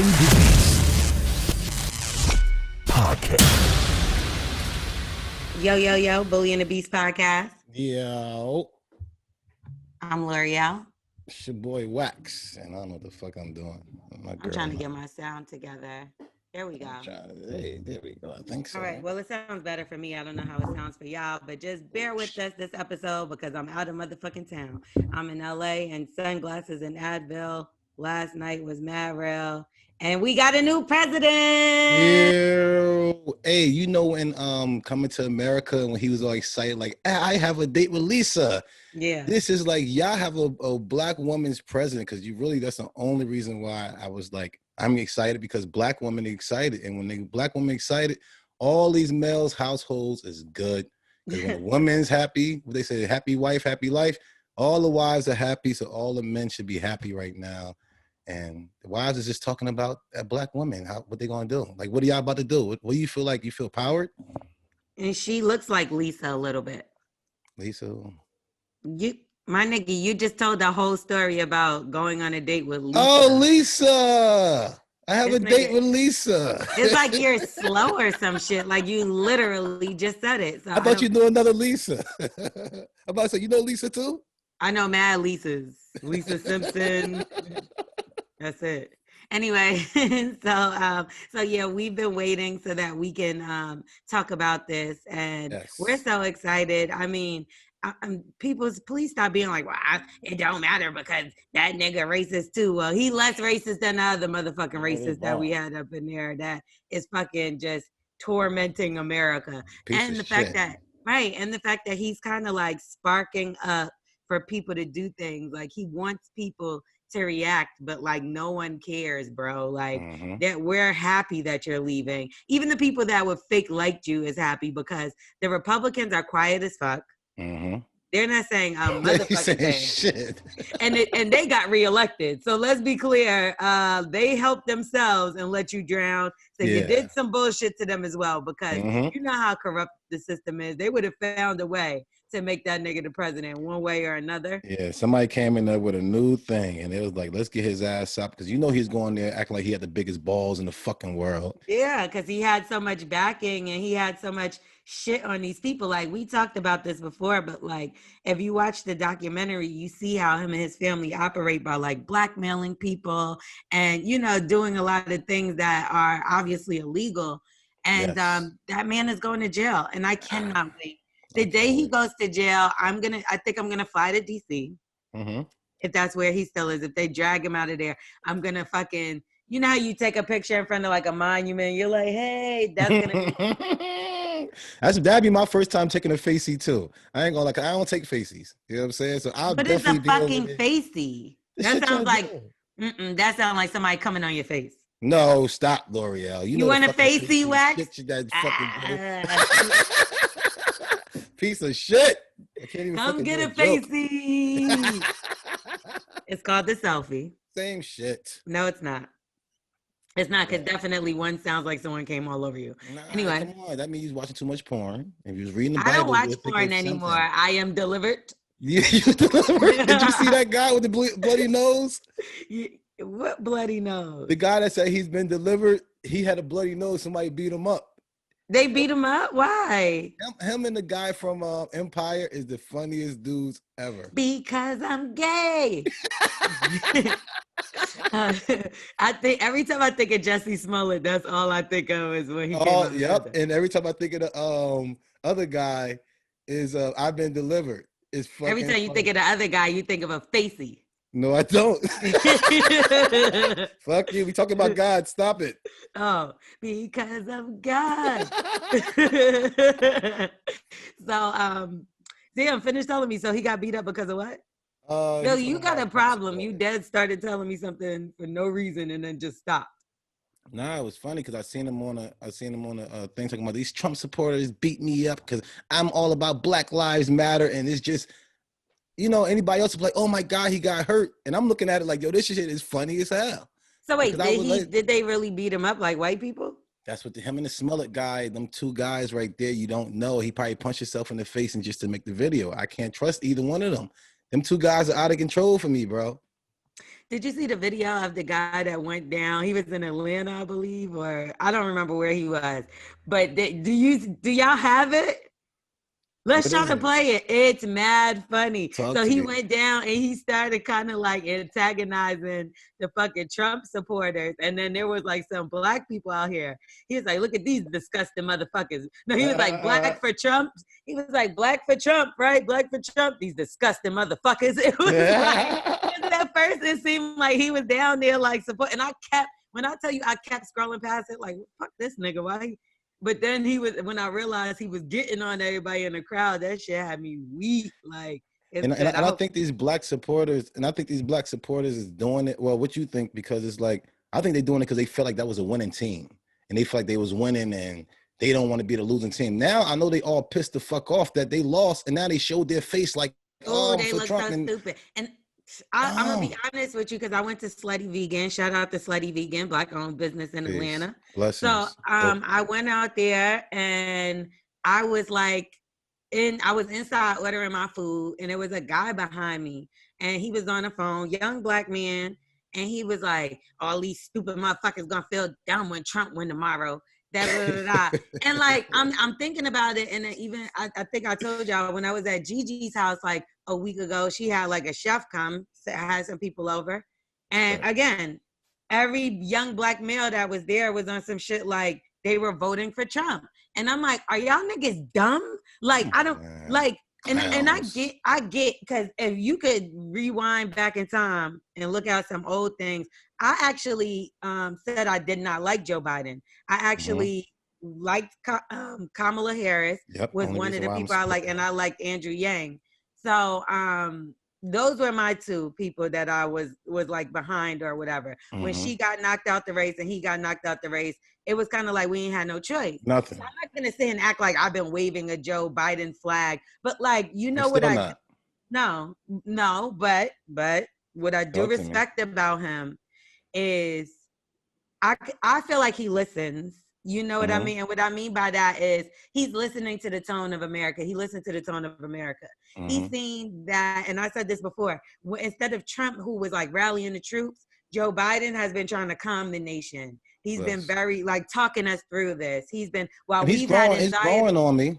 the Beast podcast. Yo, Bully and the Beast podcast. Yo, I'm Lorel. it's your boy Wax, and I don't know what the fuck I'm doing. I'm trying to get my sound together. There we go. Hey, there we go. I think so. All right. Well, it sounds better for me. I don't know how it sounds for y'all, but just bear with us this episode because I'm out of motherfucking town. I'm in LA and sunglasses and Advil. Last night was mad real. And we got a new president. Ew. Hey, you know when coming to America when he was all excited, like I have a date with Lisa. Yeah. This is like y'all have a black woman's president because that's the only reason why I was like I'm excited because black women are excited, and when the black women excited, all these males households is good because when a woman's happy, what they say, happy wife, happy life. All the wives are happy, so all the men should be happy right now. And the wives is just talking about black women, what they gonna do. Like, what are y'all about to do? What do you feel like? You feel powered? And she looks like Lisa a little bit. Lisa. My nigga, you just told the whole story about going on a date with Lisa. Oh, Lisa. I have a date with Lisa. It's like you're slow or some shit. Like you literally just said it. So I thought you knew another Lisa. I'm about to say, you know Lisa too? I know mad Lisas. Lisa Simpson. That's it. Anyway, so yeah, we've been waiting so that we can talk about this, and Yes. We're so excited. I mean, please stop being like, well, it don't matter because that nigga racist too. Well, he less racist than the other motherfucking racist that we had up in there that is fucking just tormenting America. And the fact that he's kind of like sparking up for people to do things. Like he wants people to react, but like no one cares, bro. Like that we're happy that you're leaving. Even the people that would fake liked you is happy because the Republicans are quiet as fuck. They're not saying motherfucking thing. Shit. And they got reelected. So let's be clear. They helped themselves and let you drown. So you did some bullshit to them as well because you know how corrupt the system is. They would have found a way to make that nigga the president one way or another. Yeah, somebody came in there with a new thing, and it was like, let's get his ass up because you know he's going there acting like he had the biggest balls in the fucking world. Yeah, because he had so much backing and he had so much shit on these people. Like we talked about this before, but like if you watch the documentary, you see how him and his family operate by like blackmailing people and doing a lot of things that are obviously illegal. And that man is going to jail, and I cannot wait. The day he goes to jail, I think I'm gonna fly to DC. If that's where he still is. If they drag him out of there, I'm gonna fucking, you know how you take a picture in front of like a monument, you're like, hey, that's gonna be that'd be my first time taking a facey too. I ain't gonna I don't take facies. You know what I'm saying? So but it's a fucking facey. That sounds like that sounds like somebody coming on your face. No, stop, L'Oreal. You want a facey, Wax? Piece of shit. Come get a facey. It's called the selfie. Same shit. No, it's not. It's not because definitely one sounds like someone came all over you. Anyway. Come on. That means you're watching too much porn. If you was reading the I Bible, don't watch porn anymore. I am delivered. You delivered? Did you see that guy with the bloody nose? What bloody nose? The guy that said he's been delivered, he had a bloody nose. Somebody beat him up. They beat him up? Why? Him and the guy from Empire is the funniest dudes ever. Because I'm gay. I think every time I think of Jussie Smollett, that's all I think of is when he came out. Yep. And every time I think of the other guy is I've been delivered. It's fucking every time you think of the other guy, you think of a facey. No, I don't. Fuck you. We talking about God. Stop it. Oh, because of God. So, damn, finish telling me. So he got beat up because of what? No, you got a problem. You dead started telling me something for no reason and then just stopped. Nah, it was funny because I seen him on a thing talking about these Trump supporters beat me up because I'm all about Black Lives Matter, and it's just. Anybody else would be like, oh my God, he got hurt. And I'm looking at it like, yo, this shit is funny as hell. So wait, did they really beat him up like white people? That's what him and the Smollett guy, them two guys right there, you don't know. He probably punched himself in the face and just to make the video. I can't trust either one of them. Them two guys are out of control for me, bro. Did you see the video of the guy that went down? He was in Atlanta, I believe, or I don't remember where he was. But do y'all have it? Let's What try is to it? play it. It's mad funny. Talk So to he me. went down and he started kind of like antagonizing the fucking Trump supporters. And then there was like some black people out here. He was like, look at these disgusting motherfuckers. No, he was like, black for Trump. He was like, black for Trump, right? Black for Trump. These disgusting motherfuckers. It was like, at first it seemed like he was down there like support. And when I tell you, I kept scrolling past it like, fuck this nigga, why? But then when I realized he was getting on everybody in the crowd, that shit had me weak. Like, And I think these black supporters, is doing it. Well, what you think? Because it's like, I think they're doing it because they feel like that was a winning team. And they feel like they was winning and they don't want to be the losing team. Now I know they all pissed the fuck off that they lost. And now they showed their face like, oh, I'm they for look Trump. so stupid. And I'm gonna be honest with you because I went to Slutty Vegan. Shout out to Slutty Vegan, black-owned business in Atlanta. Blessings. So I went out there and I was like, I was inside ordering my food, and there was a guy behind me, and he was on the phone, young black man, and he was like, "All these stupid motherfuckers gonna feel dumb when Trump win tomorrow." Da, da, da, da. And like I'm thinking about it, and even I think I told y'all when I was at Gigi's house like a week ago, she had like a chef come, had some people over, and again, every young black male that was there was on some shit like they were voting for Trump, and I'm like, are y'all niggas dumb? Like I don't like. And I get because if you could rewind back in time and look at some old things, I actually said I did not like Joe Biden. I actually liked Kamala Harris. Was one of the people I like, and I liked Andrew Yang. So those were my two people that I was like behind or whatever. When she got knocked out the race and he got knocked out the race, it was kind of like we ain't had no choice. Nothing. So I'm not gonna sit and act like I've been waving a Joe Biden flag, but like you know what I no, but what I do respect about him is I feel like he listens. You know what I mean? And what I mean by that is he's listening to the tone of America. He listened to the tone of America. He's seen that, and I said this before, instead of Trump, who was like rallying the troops, Joe Biden has been trying to calm the nation. He's been very like talking us through this. He's been he's growing on me.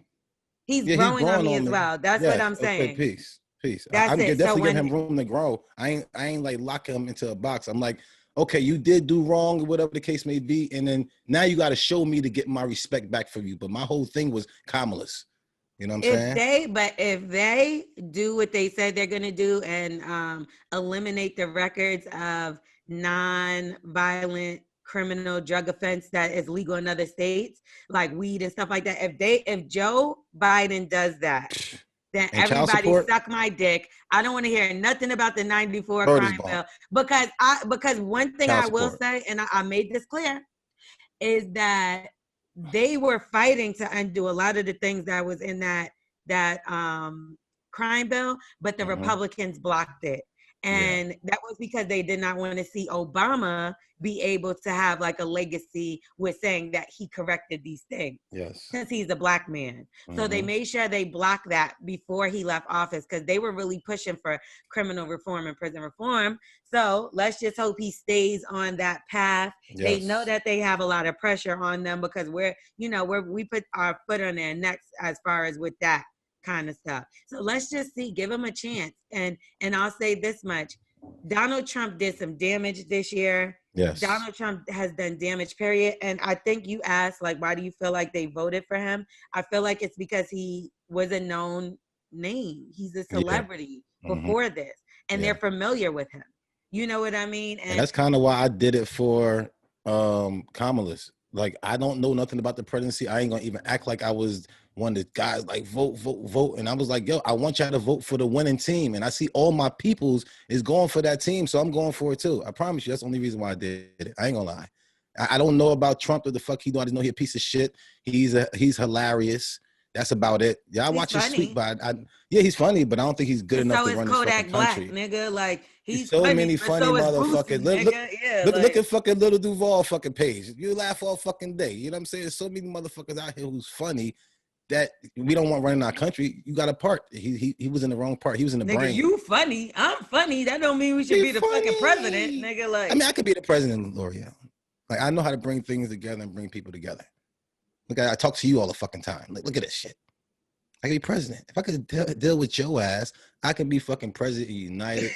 He's growing on me as well. That's what I'm saying. Okay, peace. That's I'm it. definitely giving him room to grow. I ain't like locking him into a box. I'm like, okay, you did do wrong or whatever the case may be, and then now you got to show me to get my respect back for you. But my whole thing was Kamala's. You know what I'm saying? If they do what they said they're gonna do and eliminate the records of non-violent criminal drug offense that is legal in other states, like weed and stuff like that, if Joe Biden does that, then and everybody suck my dick. I don't want to hear nothing about the 94 crime bill because one thing I will say, and I made this clear, is that they were fighting to undo a lot of the things that was in that crime bill, but the Republicans blocked it. And that was because they did not want to see Obama be able to have like a legacy with saying that he corrected these things. Yes. Because he's a black man. So they made sure they blocked that before he left office because they were really pushing for criminal reform and prison reform. So let's just hope he stays on that path. Yes. They know that they have a lot of pressure on them because we put our foot on their necks as far as with that kind of stuff. So let's just see, give him a chance. And I'll say this much. Donald Trump did some damage this year. Yes. Donald Trump has done damage, period. And I think you asked, like, why do you feel like they voted for him? I feel like it's because he was a known name. He's a celebrity before this. And they're familiar with him. You know what I mean? And that's kind of why I did it for Kamala's. Like, I don't know nothing about the presidency. I ain't going to even act like I was one of the guys like vote. And I was like, yo, I want y'all to vote for the winning team. And I see all my peoples is going for that team. So I'm going for it too. I promise you, that's the only reason why I did it. I ain't gonna lie. I don't know about Trump or the fuck he do. I just know he's a piece of shit. He's hilarious. That's about it. Yeah, I watch his tweet, but he's funny, but I don't think he's good enough to run this fucking country. Nigga, like he's so funny, many funny motherfuckers. Look at fucking Little Duval fucking page. You laugh all fucking day. You know what I'm saying? There's so many motherfuckers out here who's funny that we don't want running our country. You got a part. He was in the wrong part. He was in the nigga, brain. you funny. I'm funny. That don't mean we should be the fucking president, nigga. Like, I mean, I could be the president, L'Oreal. Like, I know how to bring things together and bring people together. Look, I talk to you all the fucking time. Like, look at this shit. I could be president. If I could deal with your ass, I can be fucking president of United.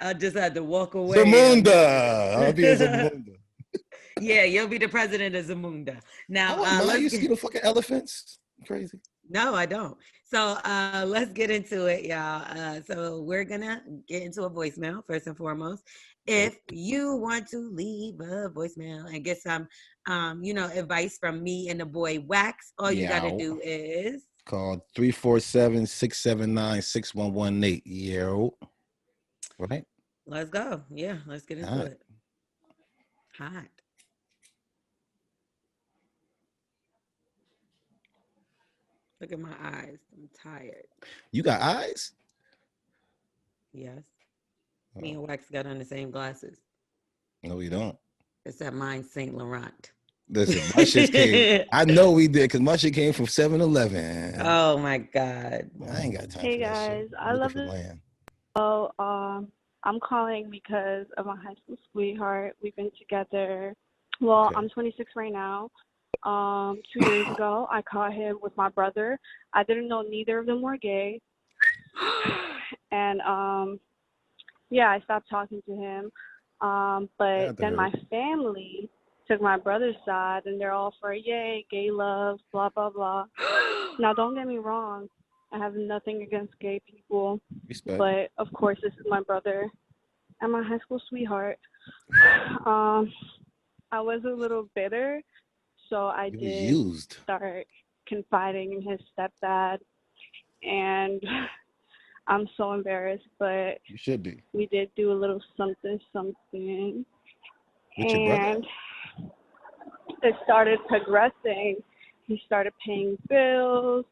I just had to walk away. Zamunda. I'll be a Zamunda. Yeah, you'll be the president of Zamunda. Now, you see the fucking elephants? Crazy. No, I don't. So let's get into it, y'all. So we're gonna get into a voicemail first and foremost. If you want to leave a voicemail and get some, advice from me and the boy Wax, all you gotta do is call 347-679-6118. Yo, right? Let's go. Yeah, let's get into it. Hot. Look at my eyes. I'm tired. You got eyes? Yes. Me and Wax got on the same glasses. No, we don't. Except mine's Saint Laurent. Listen, my shit came. I know we did because my shit came from 7-Eleven. Oh my God. I ain't got time for that. Hey guys, I love this. Oh, I'm calling because of my high school sweetheart. We've been together. Well, I'm 26 right now. 2 years ago, I caught him with my brother. I didn't know neither of them were gay. And I stopped talking to him. But then my family took my brother's side, and they're all for yay, gay love, blah blah blah. Now, don't get me wrong. I have nothing against gay people. Respect. But of course, this is my brother and my high school sweetheart. I was a little bitter. So I did start confiding in his stepdad, and I'm so embarrassed, but you should be. We did do a little something, and it started progressing. He started paying bills,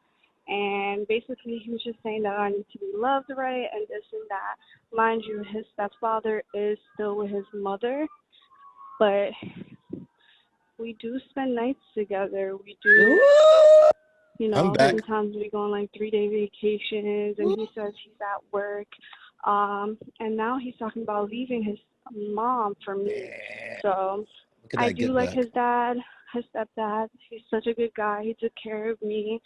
and basically he was just saying that I need to be loved right and this and that. Mind you, his stepfather is still with his mother, but we do spend nights together. We do, sometimes we go on like 3-day vacations, and he says he's at work. And now he's talking about leaving his mom for me. So I do like his stepdad. He's such a good guy. He took care of me.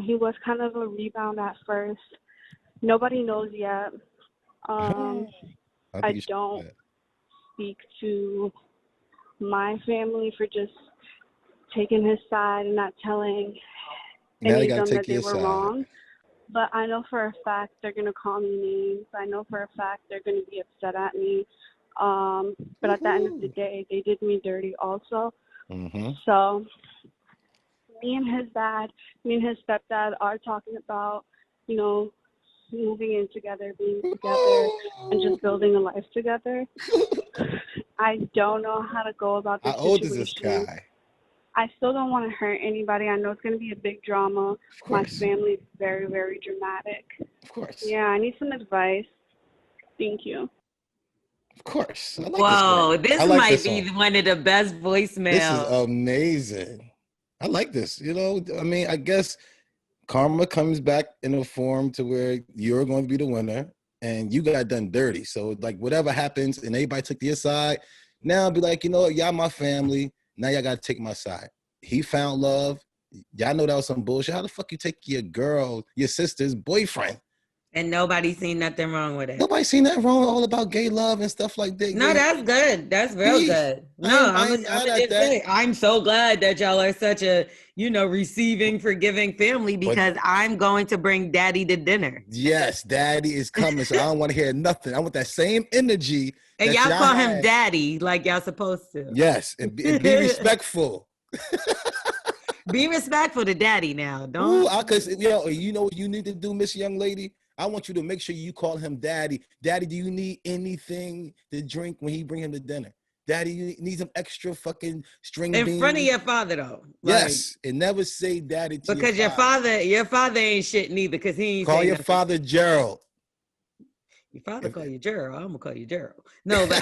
He was kind of a rebound at first. Nobody knows yet. I don't speak to my family for just taking his side and not telling any of them that they were wrong. But I know for a fact they're going to call me names. I know for a fact they're going to be upset at me. But at the end of the day, they did me dirty also. So me and his stepdad are talking about, moving in together, being together, and just building a life together. I don't know how to go about this situation. How old is this guy? I still don't want to hurt anybody. I know it's going to be a big drama. My family's very, very dramatic. Of course. Yeah, I need some advice. Thank you. Of course. I like Whoa, this might be one of the best voicemails. This is amazing. I like this. I mean, I guess karma comes back in a form to where you're going to be the winner. And you got done dirty. So, like, whatever happens and everybody took your side, now I'll be like, y'all my family. Now y'all got to take my side. He found love. Y'all know that was some bullshit. How the fuck you take your girl, your sister's boyfriend? And nobody seen nothing wrong with it. Nobody seen that wrong, all about gay love and stuff like that. No, that's good. That's real good. No, I'm so glad that y'all are such a, receiving, forgiving family because I'm going to bring daddy to dinner. Yes, daddy is coming, so I don't want to hear nothing. I want that same energy. And y'all call him daddy like y'all supposed to. Yes, and be respectful. Be respectful to daddy now. Don't. Because, you know what you need to do, Miss Young Lady? I want you to make sure you call him daddy. Daddy, do you need anything to drink when he bring him to dinner? Daddy, you need some extra fucking string beans. In front of your father, though. Yes, and never say daddy to your father ain't shit neither because he ain't call your father Gerald. Your father call you Gerald. I'm gonna call you Gerald. No, but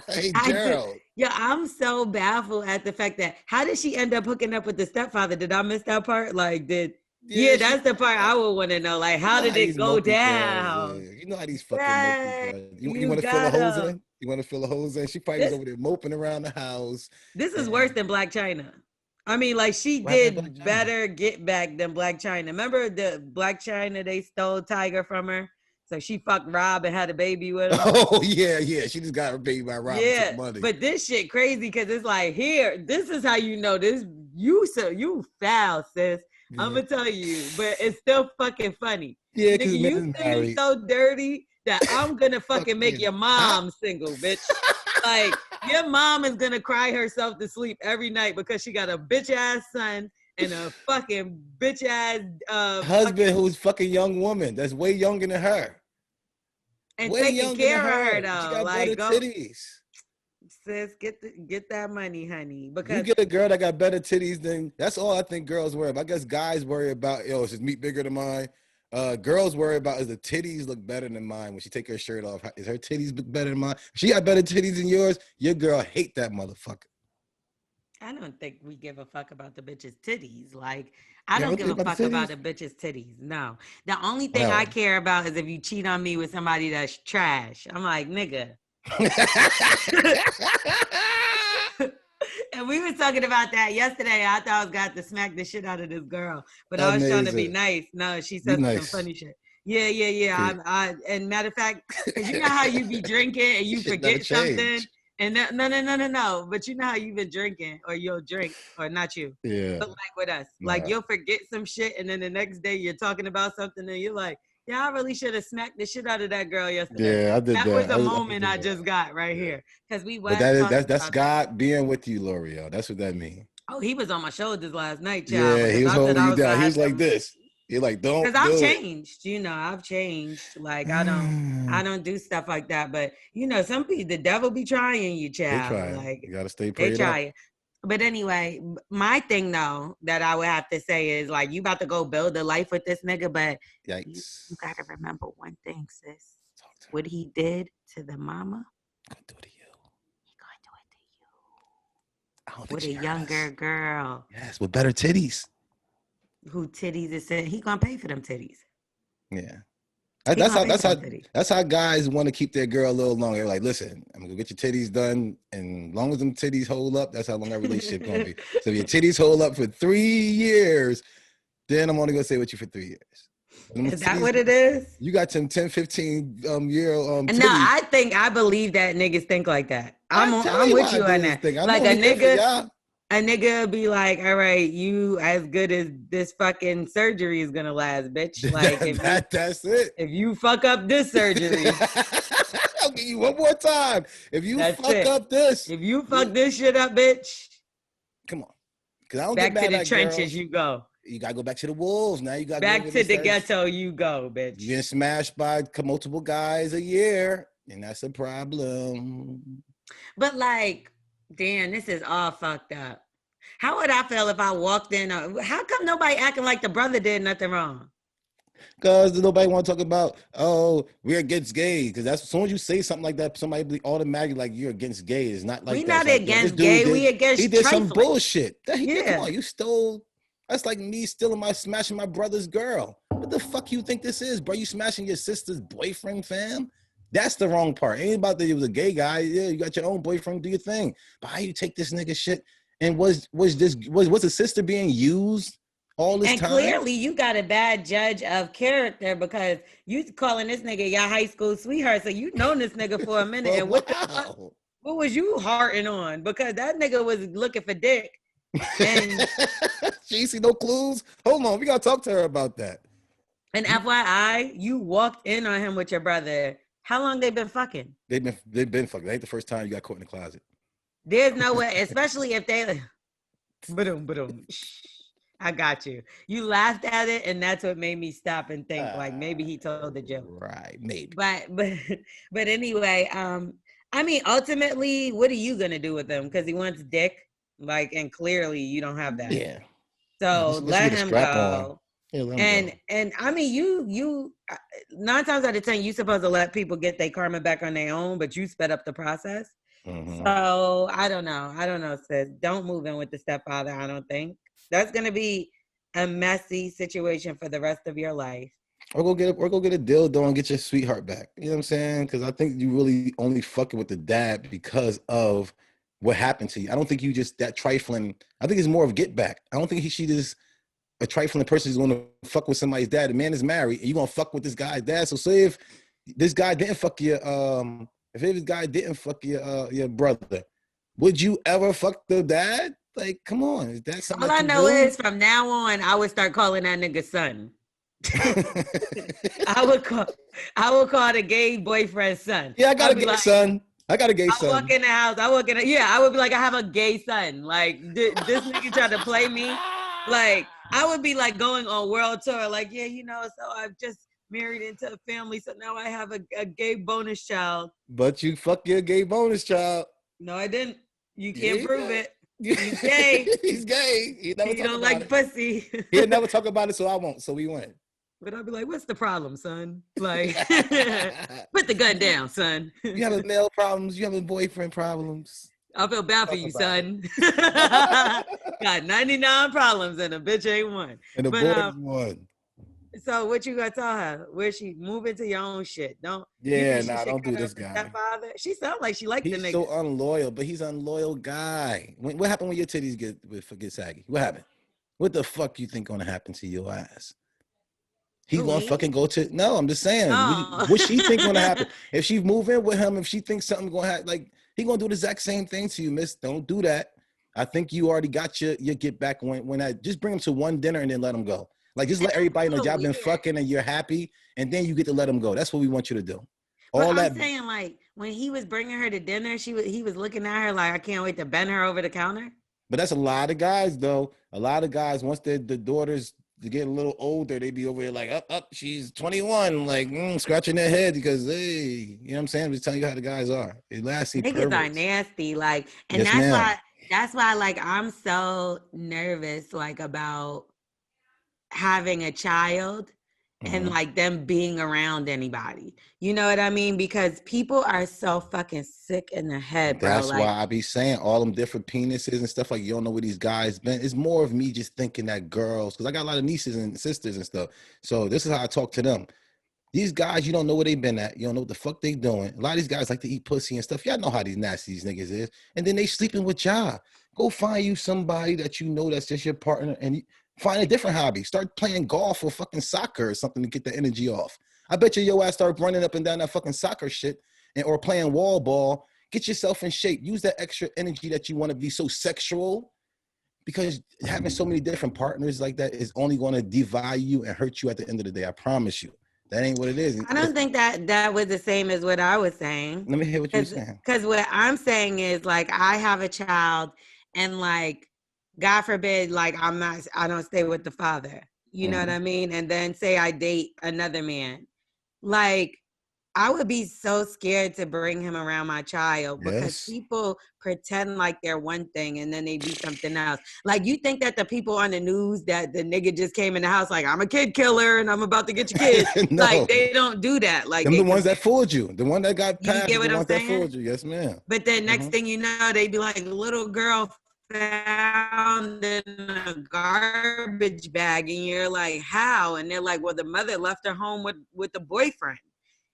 hey, Gerald. I'm so baffled at the fact that how did she end up hooking up with the stepfather? Did I miss that part? Like, that's the part I would want to know. Like, how did it go down? You know how these fucking mopey girls. You want to fill a hose in? You want to fill a hose in? She probably was over there moping around the house. This is worse than Black China. I mean, like, she did better get back than Black China. Remember the Black China, they stole Tiger from her? So she fucked Rob and had a baby with him. Oh, yeah. She just got her baby by Rob and took money. But this shit crazy because it's like, here, this is how you know this. You foul, sis. Yeah. I'm going to tell you. But it's still fucking funny. Yeah, because you think it's so dirty that I'm going to fucking make your mom single, bitch. Like, your mom is going to cry herself to sleep every night because she got a bitch-ass son and a fucking bitch-ass husband who's fucking young woman that's way younger than her. And way taking care of her, though. She got like, better titties. Sis, get that money, honey. Because you get a girl that got better titties than, that's all I think girls worry about. I guess guys worry about, is his meat bigger than mine? Girls worry about, is the titties look better than mine when she take her shirt off? Is her titties look better than mine? If she got better titties than yours, your girl hate that motherfucker. I don't think we give a fuck about the bitch's titties. Like, I don't give a fuck about a bitch's titties. No. The only thing I care about is if you cheat on me with somebody that's trash. I'm like, nigga. And we were talking about that yesterday. I thought I was going to smack the shit out of this girl. But I was trying to be nice. No, she said some funny shit. Yeah. And matter of fact, you know how you be drinking and you forget something? And no. But you know how you've been drinking, or you'll drink, or not you. Yeah. But like with us, like you'll forget some shit, and then the next day you're talking about something, and you're like, "Yeah, I really should have smacked the shit out of that girl yesterday." Yeah, I did that. That was a moment I just got right here, because we were. But that's God being with you, L'Oreal. That's what that means. Oh, he was on my shoulders last night, child. Yeah, he was holding you down. He was like this. You're like, don't. Because I've changed, I've changed. Like, I don't do stuff like that. But some people, the devil be trying you, child. They try. Like, you gotta stay prayed up. They try it. But anyway, my thing though that I would have to say is, like, you about to go build a life with this nigga, but yikes. You gotta remember one thing, sis. What he did to the mama, he gonna do it to you. He gonna do it to you. With a younger girl. Yes, with better titties. Who titties is saying he gonna pay for them titties. Yeah. That's how guys want to keep their girl a little longer. They're like, listen, I'm gonna get your titties done, and as long as them titties hold up, that's how long our relationship gonna be. So if your titties hold up for 3 years, then I'm only gonna stay with you for 3 years. Is that what it is? You got some 10, 15 year titties. No, I believe that niggas think like that. I'm with you on that. Like a nigga be like, all right, you as good as this fucking surgery is gonna last, bitch. Like, that's it. If you fuck up this surgery, I'll give you one more time. If you fuck up this, if you fuck this shit up, bitch, come on. Cause I don't back get mad to the at trenches girls. You go. You gotta go back to the wolves. Now you gotta back to the ghetto. You go, bitch. You're getting smashed by multiple guys a year, and that's a problem. But like, damn, this is all fucked up. How would I feel if I walked in? How come nobody acting like the brother did nothing wrong? Because nobody want to talk about, we're against gay. Because that's as soon as you say something like that, somebody be automatically like, you're against gay. It's not like we that. Not against gay. We against. He did trifling. some bullshit. Come on, you stole. That's like me smashing my brother's girl. What the fuck you think this is, bro? You smashing your sister's boyfriend, fam? That's the wrong part. Ain't about that he was a gay guy. Yeah, you got your own boyfriend, do your thing. But how you take this nigga shit? And was the sister being used all this time? And clearly you got a bad judge of character because you calling this nigga your high school sweetheart. So you known this nigga for a minute. And what was you hearting on? Because that nigga was looking for dick. And she see no clues. Hold on, we gotta talk to her about that. And FYI, you walked in on him with your brother. How long they been fucking? They've been fucking. That ain't the first time you got caught in the closet. There's no way, especially if they. I got you. You laughed at it, and that's what made me stop and think. Like maybe he told the joke. Right, maybe. But anyway, I mean, ultimately, what are you gonna do with him? Because he wants dick, like, and clearly you don't have that. Yeah. So let him go. Yeah, let him go. And I mean, you 9 times out of 10, you supposed to let people get their karma back on their own, but you sped up the process. Mm-hmm. So I don't know, sis. Don't move in with the stepfather. I don't think that's gonna be a messy situation for the rest of your life. Or go get a dildo and get your sweetheart back. You know what I'm saying? Because I think you really only fucking with the dad because of what happened to you. I don't think you just that trifling. I think it's more of get back. I don't think she just a trifling person who's going to fuck with somebody's dad. The man is married, and you gonna fuck with this guy's dad. So say if this guy didn't fuck your brother, would you ever fuck the dad? Like, come on, is that something? All I know is from now on, I would start calling that nigga son. I would call the gay boyfriend son. Yeah, I got a gay son. I got a gay son. I walk in the house. I would be like, I have a gay son. Like this nigga tried to play me. Like I would be like going on world tour. Like, yeah, so I've just married into a family, so now I have a gay bonus child. But you fuck your gay bonus child. No, I didn't. You can't prove it. He's gay. He's gay. He don't like pussy. He'll never talk about it, so I won't. So we win. But I'll be like, what's the problem, son? Like, put the gun down, son. You having male problems. You having boyfriend problems. I feel bad for you, son. Got 99 problems and a bitch ain't one. And the boy's one. So what you gonna tell her? Where she move into your own shit? Don't. Yeah, don't do this guy. Stepfather. She sounds like she liked the nigga. He's so unloyal, but he's an unloyal guy. What happened when your titties get saggy? What happened? What the fuck you think gonna happen to your ass? He gonna fucking go to no. I'm just saying. Oh. What she think gonna happen if she move in with him? If she thinks something gonna happen, like he gonna do the exact same thing to you, miss. Don't do that. I think you already got your get back when I just bring him to one dinner and then let him go. Like just let everybody know y'all been fucking and you're happy, and then you get to let him go. That's what we want you to do. I'm saying, like when he was bringing her to dinner, he was looking at her like, I can't wait to bend her over the counter. But that's a lot of guys, though. A lot of guys, once the daughters get a little older, they be over here like, up, she's 21, like scratching their head because, hey, you know what I'm saying? I'm just telling you how the guys are. Niggas are nasty, like, and yes, that's why, like, I'm so nervous, like, about having a child and like them being around anybody. You know what I mean? Because people are so fucking sick in the head, bro. That's why I be saying all them different penises and stuff, like you don't know where these guys been. It's more of me just thinking that girls, because I got a lot of nieces and sisters and stuff. So this is how I talk to them. These guys, you don't know where they been at. You don't know what the fuck they doing. A lot of these guys like to eat pussy and stuff. Y'all know how these nasty these niggas is. And then they sleeping with y'all. Go find you somebody that you know that's just your partner and find a different hobby. Start playing golf or fucking soccer or something to get the energy off. I bet you your ass start running up and down that fucking soccer shit or playing wall ball. Get yourself in shape. Use that extra energy that you want to be so sexual, because having so many different partners like that is only going to devalue you and hurt you at the end of the day. I promise you. That ain't what it is. I don't think that was the same as what I was saying. Let me hear what you're saying. Because what I'm saying is, like, I have a child and, like, God forbid, like, I don't stay with the father. You know what I mean? And then say I date another man. Like, I would be so scared to bring him around my child because people pretend like they're one thing and then they do something else. Like, you think that the people on the news that the nigga just came in the house like, I'm a kid killer and I'm about to get your kids. No. Like, they don't do that. Like, them the ones that fooled you. The one that got passed. You get what I'm saying? That fooled you. Yes, ma'am. But then next thing you know, they be like, little girl found in a garbage bag. And you're like, how? And they're like, well, the mother left her home with the boyfriend.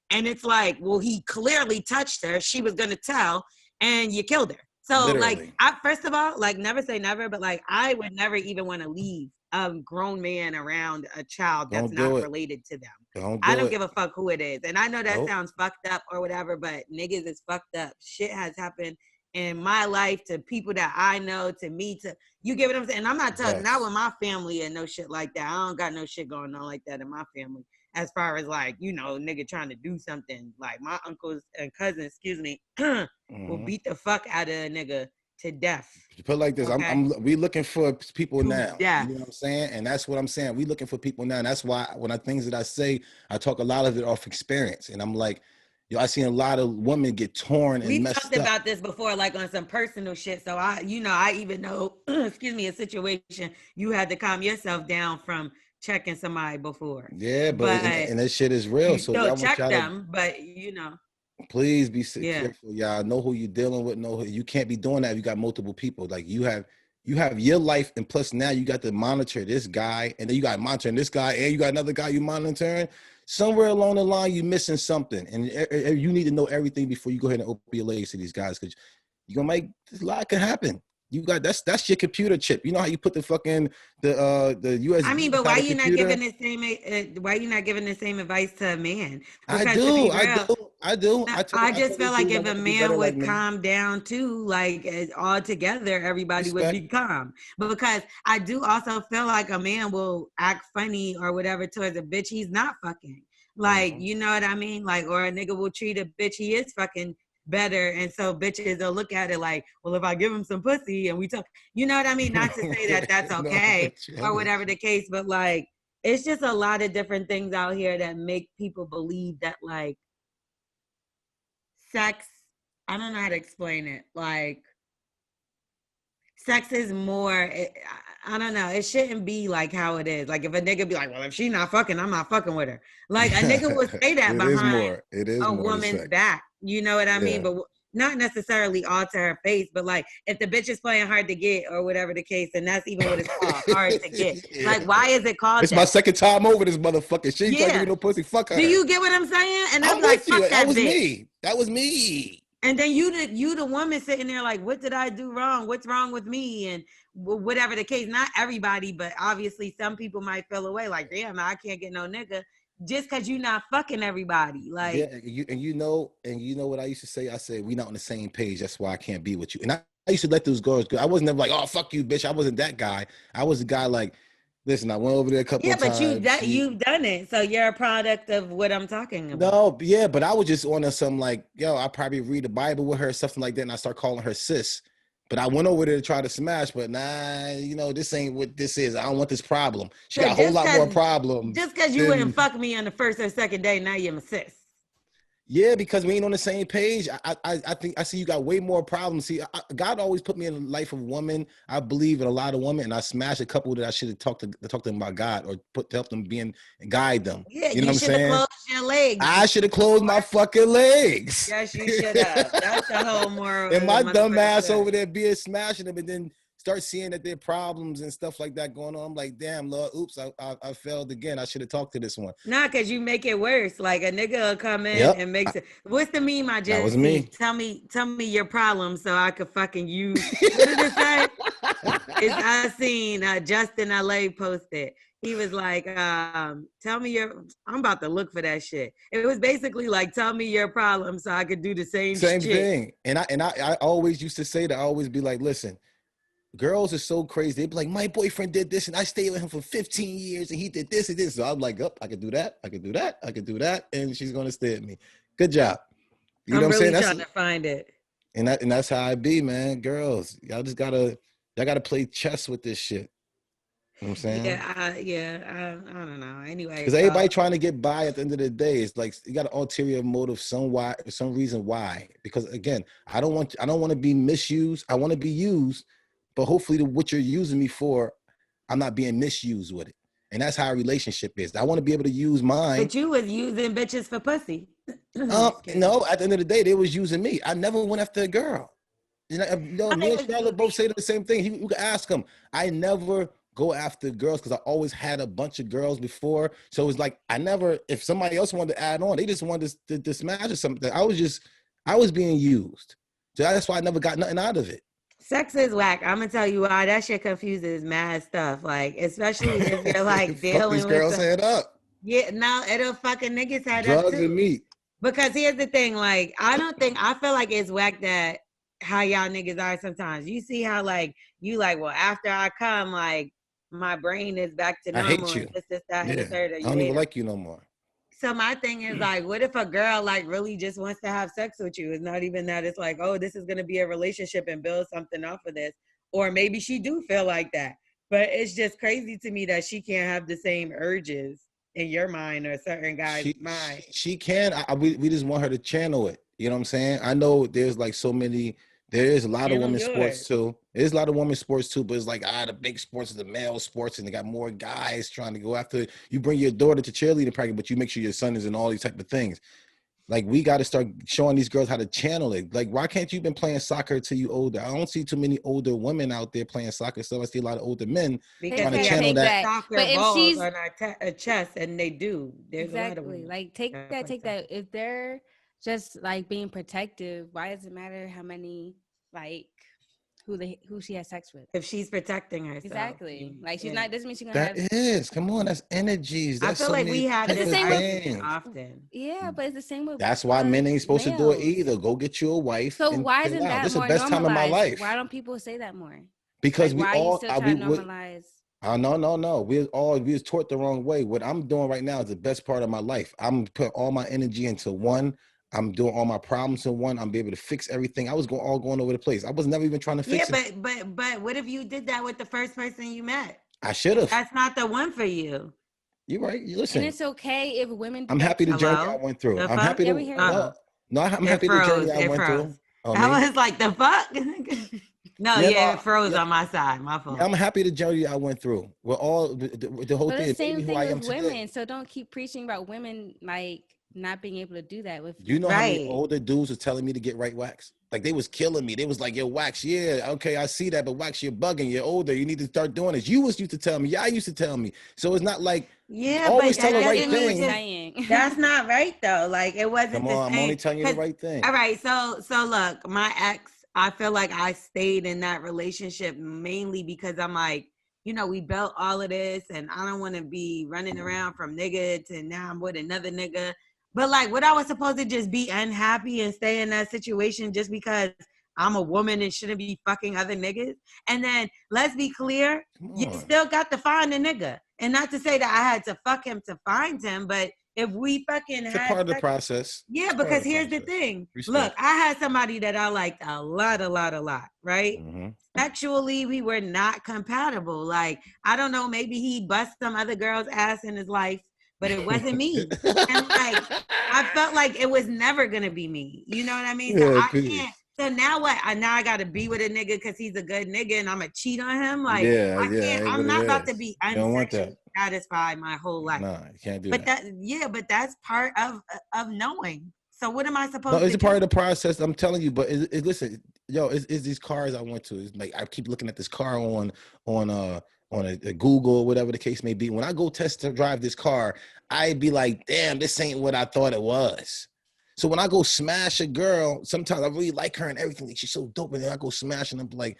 And it's like, well, he clearly touched her. She was going to tell, and you killed her. So, literally. Like, first of all, like, never say never, but, like, I would never even want to leave a grown man around a child that's not related to them. I don't give a fuck who it is. And I know that sounds fucked up or whatever, but niggas is fucked up. Shit has happened in my life to people that I know, to me, to, you get what I'm saying? And I'm not telling, not with my family and no shit like that. I don't got no shit going on like that in my family. As far as, like, you know, nigga trying to do something, like my uncles and cousins, will beat the fuck out of a nigga to death. You put it like this, we looking for people now. Yeah. You know what I'm saying? And that's what I'm saying. We looking for people now. And that's why things that I say, I talk a lot of it off experience. And I'm like, I seen a lot of women get torn and messed up. We talked about this before, like on some personal shit. So I even know, a situation you had to calm yourself down from checking somebody before. Yeah, but But and that shit is real. you So still y'all want check y'all to them, but you know. please be Yeah. careful, y'all. Know who you're dealing with. Know you can't be doing that if you got multiple people. Like you have your life, and plus now you got to monitor this guy, and then you got monitoring this guy, and you got another guy you monitoring. Somewhere along the line, you're missing something, and you need to know everything before you go ahead and open your legs to these guys, because you're gonna make a lot can happen. You got that's your computer chip. You know how you put the fucking the USB. I mean, but why you not computer? giving the same? Why you not giving the same advice to a man? I Because to be do, real, I do. I just feel these like dudes I if a want to be better man like would me. calm down too, like all together, everybody would Respect. be calm. But because I do also feel like a man will act funny or whatever towards a bitch he's not fucking. Like, you know what I mean? Like, or a nigga will treat a bitch he is fucking better. And so bitches will look at it like, well, if I give him some pussy and we talk, you know what I mean? Not to say that that's okay or whatever the case, but like, it's just a lot of different things out here that make people believe that like sex, I don't know how to explain it. Like, sex is more, I don't know. It shouldn't be like how it is. Like, if a nigga be like, well, if she not fucking, I'm not fucking with her. Like, a nigga would say that It is behind more. It is a more to woman's sex. back. You know what I mean? Yeah. But not necessarily all to her face, but like, if the bitch is playing hard to get or whatever the case, and that's even what it's called, hard to get. Yeah. Like, why is it called It's that? my second time over this motherfucker. She ain't trying to give me Yeah. no pussy. Fuck her. Do you get what I'm saying? And I'm I'm like, with you. fuck That that was bitch. me. That was me. And then you the woman sitting there like, what did I do wrong? What's wrong with me? And whatever the case, not everybody, but obviously some people might feel away like, damn, I can't get no nigga just because you're not fucking everybody. Like, Yeah, you know what I used to say? I said, we not on the same page. That's why I can't be with you. And I used to let those girls go. I was never like, oh, fuck you, bitch. I wasn't that guy. I was a guy like, listen, I went over there a couple of times. You've done it. So you're a product of what I'm talking about. No, yeah, but I was just on some like, yo, I probably read the Bible with her, something like that, and I start calling her sis. But I went over there to try to smash, but nah, this ain't what this is. I don't want this problem. She got a whole lot more problems. Just because you wouldn't fuck me on the first or second day, now you're my sis. Yeah, because we ain't on the same page. I think I see you got way more problems. See, God always put me in the life of a woman. I believe in a lot of women, and I smashed a couple that I should have talked to them about God or help them be and guide them. Yeah, you know what I'm should have saying? closed your legs. I should have closed my fucking legs. Yes, you should have. That's the whole moral. And my dumb ass over there being smashing them, and then start seeing that there are problems and stuff like that going on. I'm like, damn, Lord, oops, I failed again. I should have talked to this one. Nah, because you make it worse. Like a nigga will come in and makes it. What's the meme I just That was me. Tell me your problem so I could fucking use. What did it say? I seen Justin LA posted. He was like, tell me I'm about to look for that shit. It was basically like, tell me your problem so I could do the same shit. Thing. And I always used to say that. I always be like, listen, girls are so crazy. They'd be like, my boyfriend did this and I stayed with him for 15 years and he did this and this. So I'm like, I could do that. I could do that. I could do that. And she's going to stay with me. Good job. You know what I'm saying? I'm trying to find it. And that's how I be, man. Girls, y'all gotta play chess with this shit. You know what I'm saying? I don't know. Anyway, because everybody trying to get by at the end of the day, it's like you got an ulterior motive, some reason why. Because again, I don't want to be misused. I want to be used, but hopefully, what you're using me for, I'm not being misused with it. And that's how a relationship is. I want to be able to use mine. But you was using bitches for pussy. No, at the end of the day, they was using me. I never went after a girl. Me and Charlotte both say the same thing. You can ask him. I never go after girls because I always had a bunch of girls before. So it was like if somebody else wanted to add on, they just wanted to smash or something. I was being used. So that's why I never got nothing out of it. Sex is whack. I'm gonna tell you why. That shit confuses mad stuff. Like, especially if you're like dealing these with girls' head up. Yeah, no, it'll fucking niggas head drugs up too. And meat. Because here's the thing, like, I feel like it's whack that how y'all niggas are sometimes. You see how like you like, well, after I come, like my brain is back to normal. I hate you. This, that, and the third. I don't even like you no more. So my thing is like, what if a girl like really just wants to have sex with you? It's not even that. It's like, oh, this is gonna be a relationship and build something off of this. Or maybe she do feel like that. But it's just crazy to me that she can't have the same urges in your mind or certain guys' mind. She can. We just want her to channel it. You know what I'm saying? I know there's like so many There is a lot of Give them women's sports yours. too. There's a lot of women's sports too, but it's like the big sports is the male sports, and they got more guys trying to go after. You bring your daughter to cheerleading practice, but you make sure your son is in all these type of things. Like we got to start showing these girls how to channel it. Like, why can't you been playing soccer till you older? I don't see too many older women out there playing soccer, so I see a lot of older men Because trying to we channel that. soccer but if balls she's on our chest, and they do. There's exactly a lot of women like take that. If they're just like being protective, why does it matter how many like who she has sex with? If she's protecting herself, exactly. Like she's not. Doesn't mean she's gonna That have. is, come on, that's energies. That's I feel so like many we have type this of argument things. often. Yeah, but it's the same with. That's why men ain't supposed to do it males. either. Go get you a wife. So and why chill isn't out. that This is the more best time of my normalized? life. Why don't people say that more? Because like, we why all are you still trying to normalize? No. We was taught the wrong way. What I'm doing right now is the best part of my life. I'm putting all my energy into one. I'm doing all my problems in one. I'm be able to fix everything. I was going over the place. I was never even trying to fix it. Yeah, but what if you did that with the first person you met? I should have. That's not the one for you. You're right. Listen, and it's okay if women. I'm happy the journey I went through. I'm happy to. I'm happy the journey I went through. Oh, I was like, the fuck? It froze on my side. My fault. I'm happy the journey I went through. We're all the whole thing. The same thing with women. Today. So don't keep preaching about women like not being able to do that with. You know how many older dudes was telling me to get right wax? Like they was killing me. They was like, yo, wax, yeah, okay, I see that, but wax, you're bugging. You're older. You need to start doing this. You used to tell me. Yeah, I used to tell me. So it's not like always tell the right thing. That's not right though. Like it wasn't. Come on, I'm only telling you the right thing. All right, so look, my ex, I feel like I stayed in that relationship mainly because I'm like, we built all of this, and I don't want to be running around from nigga to now I'm with another nigga. But like, what I was supposed to just be unhappy and stay in that situation just because I'm a woman and shouldn't be fucking other niggas? And then let's be clear, you still got to find a nigga. And not to say that I had to fuck him to find him, but if we fucking it's a part of the process. Yeah, because here's the thing. Look, I had somebody that I liked a lot, right? Mm-hmm. Sexually, we were not compatible. Like, I don't know, maybe he bust some other girl's ass in his life, but it wasn't me. And like, I felt like it was never gonna be me. You know what I mean? So I can't. So now what? Now I got to be with a nigga because he's a good nigga and I'm going to cheat on him? Like, I can't. I'm not about to be unsexually satisfied my whole life. No, you can't do that. But that's part of knowing. So what am I supposed to do? No, it's a part of the process. I'm telling you, but listen, it's these cars I went to. It's like I keep looking at this car on a Google or whatever the case may be. When I go test to drive this car, I'd be like, damn, this ain't what I thought it was. So when I go smash a girl, sometimes I really like her and everything. She's so dope. And then I go smash and I'm like,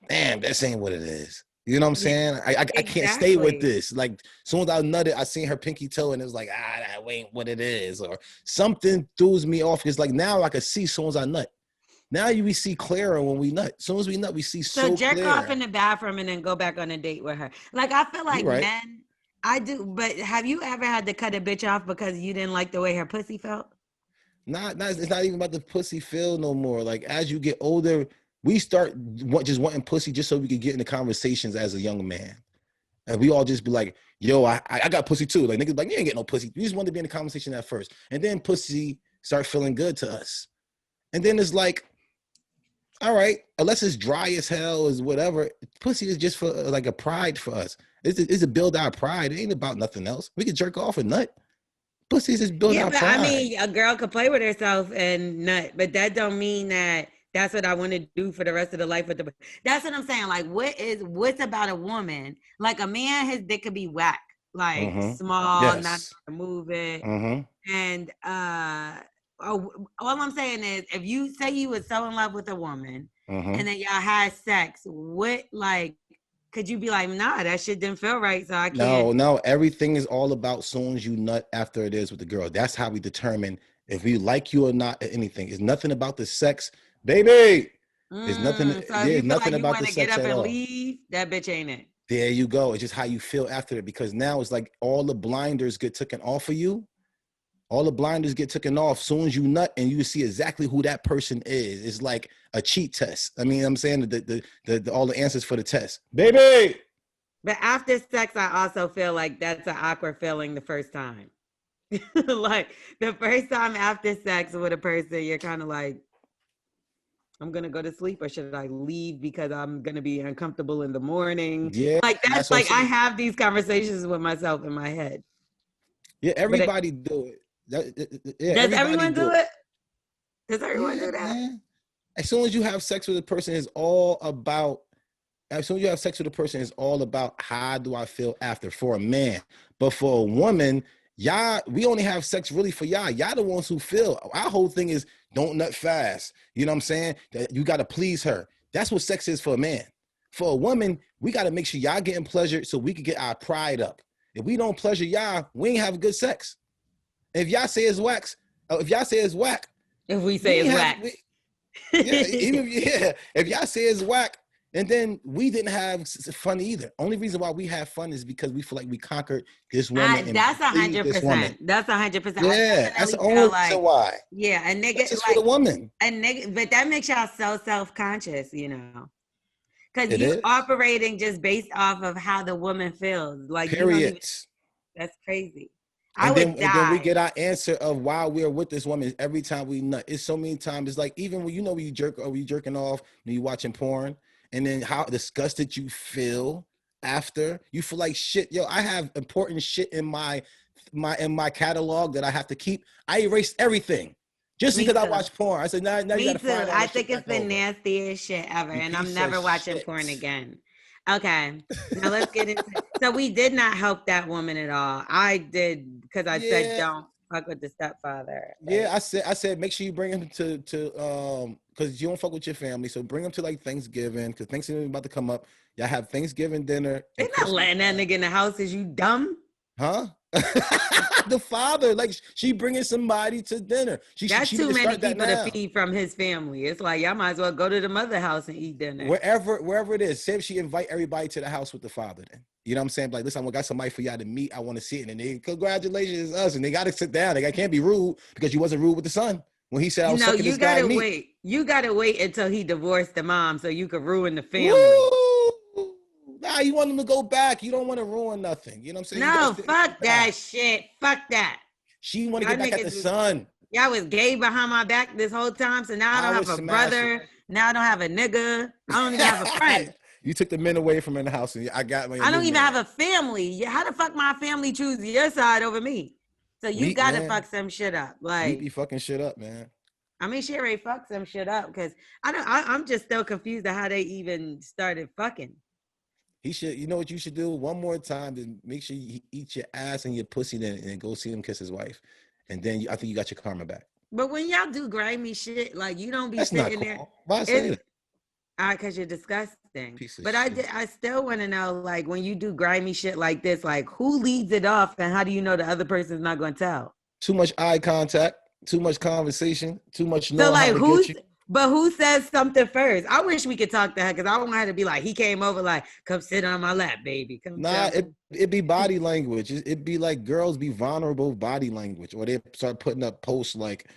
damn, this ain't what it is. You know what I'm saying? I can't stay with this. Like, as soon as I nutted, I seen her pinky toe and it was like, that ain't what it is. Or something throws me off. It's like now I can see as soon as I nut. Now we see clearer when we nut. As soon as we nut, we see so jerk clear. Off in the bathroom and then go back on a date with her. Like, I feel like men, I do. But have you ever had to cut a bitch off because you didn't like the way her pussy felt? It's not even about the pussy feel no more. Like as you get older, we start just wanting pussy just so we could get into conversations as a young man. And we all just be like, yo, I got pussy too. Like niggas like, you ain't get no pussy. We just want to be in the conversation at first. And then pussy start feeling good to us. And then it's like, all right, unless it's dry as hell is whatever, pussy is just for like a pride for us. It's to build our pride. It ain't about nothing else. We can jerk off and nut. Pussy is just build our pride. I mean, a girl could play with herself and nut, but that don't mean that that's what I want to do for the rest of the life. That's what I'm saying. Like, what's about a woman? Like a man, his dick could be whack, like small, not to move it. And all I'm saying is, if you say you was so in love with a woman and then y'all had sex, could you be like, nah, that shit didn't feel right, so I can't? No, everything is all about soon as you nut after it is with the girl. That's how we determine if we like you or not at anything. It's nothing about the sex, baby. There's nothing. So there's nothing about the sex get up at and all. leave, that bitch ain't it. There you go. It's just how you feel after it, because now it's like all the blinders get taken off of you. All the blinders get taken off soon as you nut, and you see exactly who that person is. It's like a cheat test. I mean, I'm saying the all the answers for the test, baby. But after sex, I also feel like that's an awkward feeling the first time. Like the first time after sex with a person, you're kind of like, I'm gonna go to sleep, or should I leave because I'm gonna be uncomfortable in the morning? Yeah, Like that's what I'm like I saying. have these conversations with myself in my head. Yeah, everybody do it. Yeah, Does everybody everyone do do it. it? Does everyone Yeah, do that? man. As soon as you have sex with a person, it's all about. As soon as you have sex with a person, it's all about how do I feel after for a man. But for a woman, y'all, we only have sex really for y'all. Y'all the ones who feel. Our whole thing is don't nut fast. You know what I'm saying? That you got to please her. That's what sex is for a man. For a woman, we got to make sure y'all getting pleasure so we can get our pride up. If we don't pleasure y'all, we ain't have good sex. If y'all say it's wax, if y'all say it's whack, If we say we ain't it's have. whack. If y'all say it's whack, and then we didn't have fun either. Only reason why we have fun is because we feel like we conquered this woman and That's pleased this woman. 100%. That's 100%. Yeah, that's the I feel only like, reason why. yeah, a nigga That's just for like the woman. a nigga, but that makes y'all so self-conscious, because It you is. operating just based off of how the woman feels. Like you don't even. Periods. That's crazy. I And would then we die. get our answer of why we're with this woman every time we nut. It's so many times. It's like even when when you jerking off, when you watching porn, and then how disgusted you feel after. You feel like shit. Yo, I have important shit in my catalog that I have to keep. I erased everything just Me because I too. watched porn. I said, now you Me got to too. find all I that shit think it's back the over. nastiest shit ever, You and I'm piece of never watching shit. porn again. Okay, now let's get into. So we did not help that woman at all. I did because I said Yeah. don't fuck with the stepfather. Yeah, I said make sure you bring him to because you don't fuck with your family, so bring him to like Thanksgiving because Thanksgiving is about to come up. Y'all have Thanksgiving dinner They're and not Christmas letting that dinner. nigga in the house. Is you dumb? Huh? The father, like she bringing somebody to dinner. She That's need too to many start that people to now. feed from his family. It's like y'all might as well go to the mother house and eat dinner. Wherever it is, say if she invite everybody to the house with the father, then you know what I'm saying? Like, listen, I got somebody for y'all to meet. I want to see it, and they congratulations, it's us, and they got to sit down. They can't be rude because you wasn't rude with the son when he said I was sucking You this guy gotta meat. wait. You gotta wait until he divorced the mom so you could ruin the family. Woo! Nah, you want them to go back. You don't want to ruin nothing. You know what I'm saying? You guys No, didn't go fuck that back. shit. Fuck that. She want to Y'all get back at the niggas was son. y'all was gay behind my back this whole time. So now I I don't have was a smashing. brother. Now I don't have a nigga. I don't even have a friend. You took the men away from in the house, and I got my I new don't even man. have a family. How the fuck my family choose your side over me? So you Weak gotta man. fuck some shit up. We Like, be fucking shit up, man. I mean, she already fucked some shit up because I'm just still confused at how they even started fucking. He should. You know what you should do one more time to make sure you eat your ass and your pussy, then and go see him kiss his wife, and then I think you got your karma back. But when y'all do grimy shit, like you don't be That's not sitting there. cool. Why say It's that? because you're disgusting. Piece of But shit. I still want to know, like, when you do grimy shit like this, like, who leads it off, and how do you know the other person's not going to tell? Too much eye contact. Too much conversation. Too much So, knowing how like, to get you. who says something first? I wish we could talk to her because I want her to be like, he came over, like, come sit on my lap, baby. Come Nah, tell me. it be body language. It be like girls be vulnerable body language, or they start putting up posts like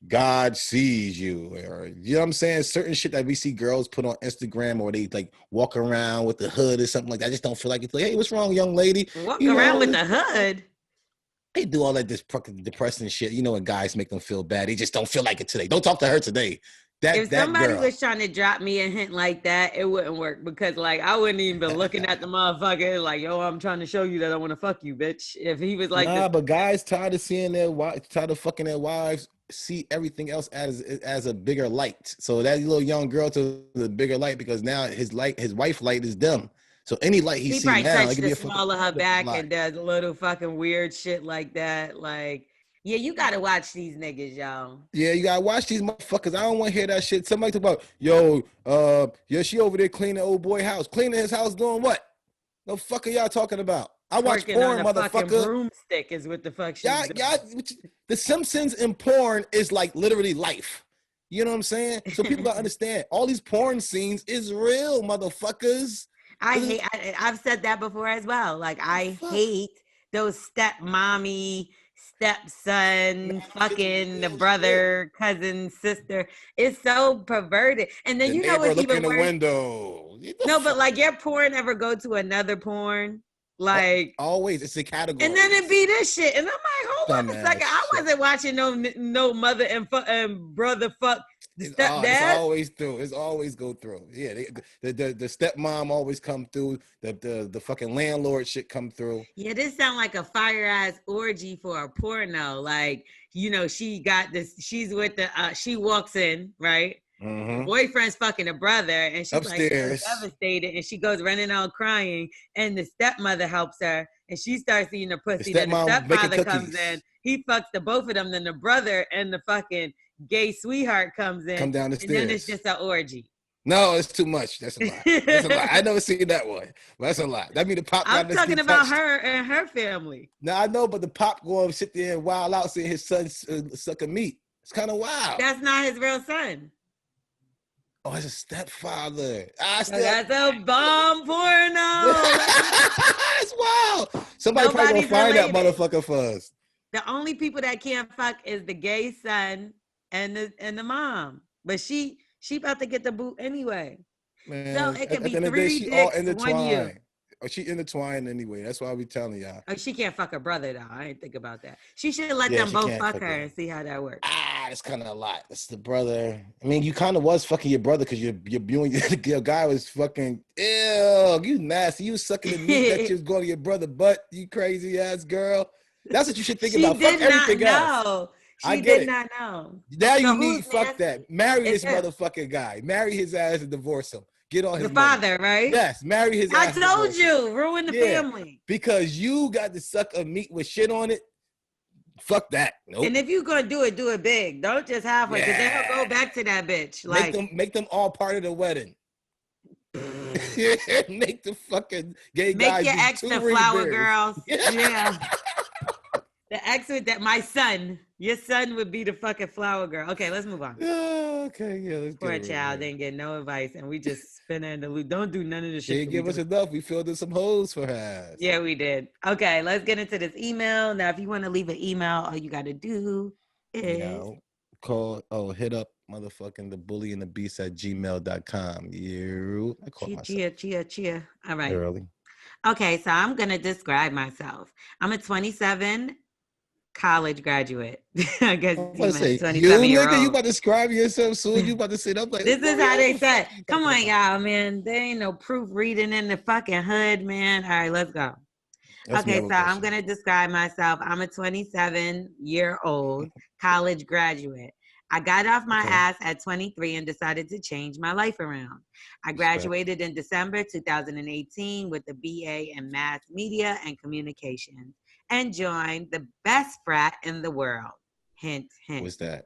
God sees you, or you know what I'm saying? Certain shit that we see girls put on Instagram, or they like walk around with the hood or something like that. I just don't feel like it's like, hey, what's wrong, young lady? Walk You around know, with the hood. they do all that this depressing shit. You know, when guys make them feel bad, they just don't feel like it today. Don't talk to her today. If That somebody girl. was trying to drop me a hint like that, it wouldn't work because, like, I wouldn't even be looking at the motherfucker like, yo, I'm trying to show you that I want to fuck you, bitch. If he was like Nah, this, but guys tired of seeing their wives, tired of fucking their wives, see everything else as a bigger light. So that little young girl to the bigger light because now his wife light is them. So any light he he see probably now, it touched could the be a fucking small of her back light. and does a little fucking weird shit like that. Like, yeah, you gotta watch these niggas, y'all. Yeah, you gotta watch these motherfuckers. I don't want to hear that shit. Somebody talk about, yeah, she over there cleaning old boy house. Cleaning his house doing what? The fuck are y'all talking about? I watch Twerking on porn, a fucking motherfucker. broomstick is what the fuck she's Y'all, doing. the Simpsons in porn is like literally life. You know what I'm saying? So people gotta understand all these porn scenes is real, motherfuckers. I've said that before as well. Like, I hate those stepmommy, stepson, fucking the brother, cousin, sister. It's so perverted. And then The you know neighbor what's look in even the worse? window. No, but like your porn ever go to another porn? Like always, it's a category. And then it be this shit, and I'm like, hold on a second, I wasn't watching no mother and brother fuck the stepdad. It's always through. It's always go through. Yeah, the stepmom always come through. The fucking landlord shit come through. Yeah, this sound like a fire ass orgy for a porno. Like, you know, she got this. She's with the. She walks in, right. Mm-hmm. The boyfriend's fucking a brother, and she's upstairs, like devastated, and she goes running out crying, and the stepmother helps her, and she starts eating the pussy. Then the stepfather comes in, he fucks the both of them. Then the brother and the fucking gay sweetheart comes in, come down the stairs, and then it's just an orgy. No, it's too much. That's a lot. That's a lot. I never seen that one, but that's a lot. That mean the pop. I'm talking about her and her family. No, I know, but the pop going sit there and wild out, seeing his son sucking meat. It's kind of wild. That's not his real son. Oh, it's a stepfather. That's a bomb porno. That's wild. Somebody probably gonna find that motherfucker for us. The only people that can't fuck is the gay son and the mom. But she about to get the boot anyway. Man, so it could be 3 dicks, 1 year. Oh, she intertwined anyway. That's why we telling y'all. Oh, she can't fuck her brother though. I didn't think about that. She should let them both fuck her and see how that works. It's kind of a lot. It's the brother. I mean, you kind of was fucking your brother because your guy was fucking ew. You nasty. You was sucking the meat that you was going to your brother butt. You crazy ass girl. That's what you should think about. Fuck everything else. She did not know. Now you need fuck that. Marry this motherfucking guy. Marry his ass and divorce him. Get on his father, right? Yes, marry his ass. I told you, ruin the family. Because you got to suck a meat with shit on it. Fuck that. Nope. And if you're gonna do it big. Don't just halfway, because then he'll go back to that bitch. Like make them all part of the wedding. Make the fucking gay guys. Make your ex the flower girls. Yeah. The ex with that, my son. Your son would be the fucking flower girl. Okay, let's move on. Okay, yeah, let's Poor child didn't get no advice, and we just spin her in the loop. Don't do none of the shit. She didn't give us enough. We filled in some holes for her. Yeah, we did. Okay, let's get into this email. Now, if you want to leave an email, all you got to do is hit up motherfucking the bully and the beast at gmail.com. I caught myself. Cheer. All right. Early. Okay, so I'm going to describe myself. I'm a 27 college graduate. I guess you 27-year-old. You about to describe yourself soon? You about to sit up like this is how they said. Come on, y'all, man. There ain't no proof reading in the fucking hood, man. All right, let's go. Okay, so I'm gonna describe myself. I'm a 27-year-old college graduate. I got off my ass at 23 and decided to change my life around. I graduated in December 2018 with a BA in Mass Media and Communications and joined the best frat in the world. Hint, hint. What's that?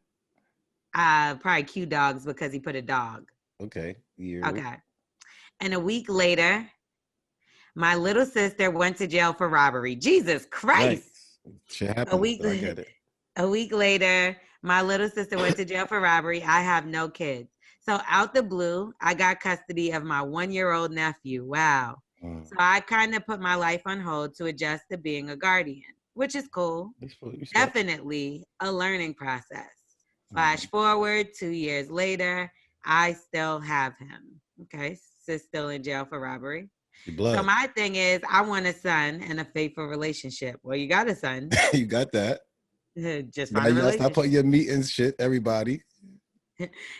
Probably Q Dogs because he put a dog. Okay. Okay. And a week later, my little sister went to jail for robbery. Jesus Christ. Right. Shit happened. I get it. A week later, my little sister went to jail for robbery. I have no kids. So out the blue, I got custody of my 1-year-old nephew. Wow. So I kind of put my life on hold to adjust to being a guardian, which is cool. Definitely a learning process. Flash forward 2 years later, I still have him. Okay, sis still in jail for robbery. So my thing is, I want a son and a faithful relationship. Well, you got a son. You got that. Just now you gotta stop putting your meat and shit, everybody.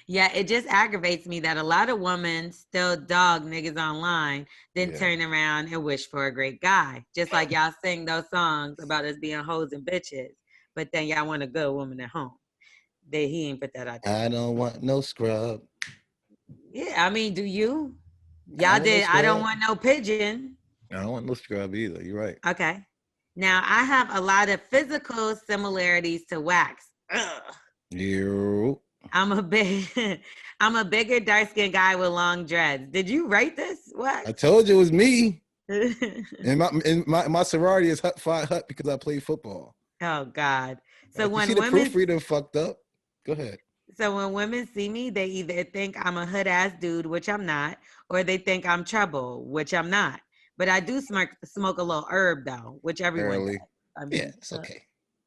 Yeah, it just aggravates me that a lot of women still dog niggas online, then turn around and wish for a great guy. Just like y'all sing those songs about us being hoes and bitches, but then y'all want a good woman at home. He ain't put that out there. I don't want no scrub. Yeah, I mean, do you? Y'all did. I don't want no pigeon. I don't want no scrub either. You're right. Okay. Now, I have a lot of physical similarities to Wax. I'm a bigger dark-skinned guy with long dreads. Did you write this? What? I told you it was me. and my sorority is Hut Fight Hut because I play football. Oh God. So when you see the proofreader fucked up, go ahead. So when women see me, they either think I'm a hood ass dude, which I'm not, or they think I'm trouble, which I'm not. But I do smoke a little herb though, which everyone does. I mean, yeah, it's okay.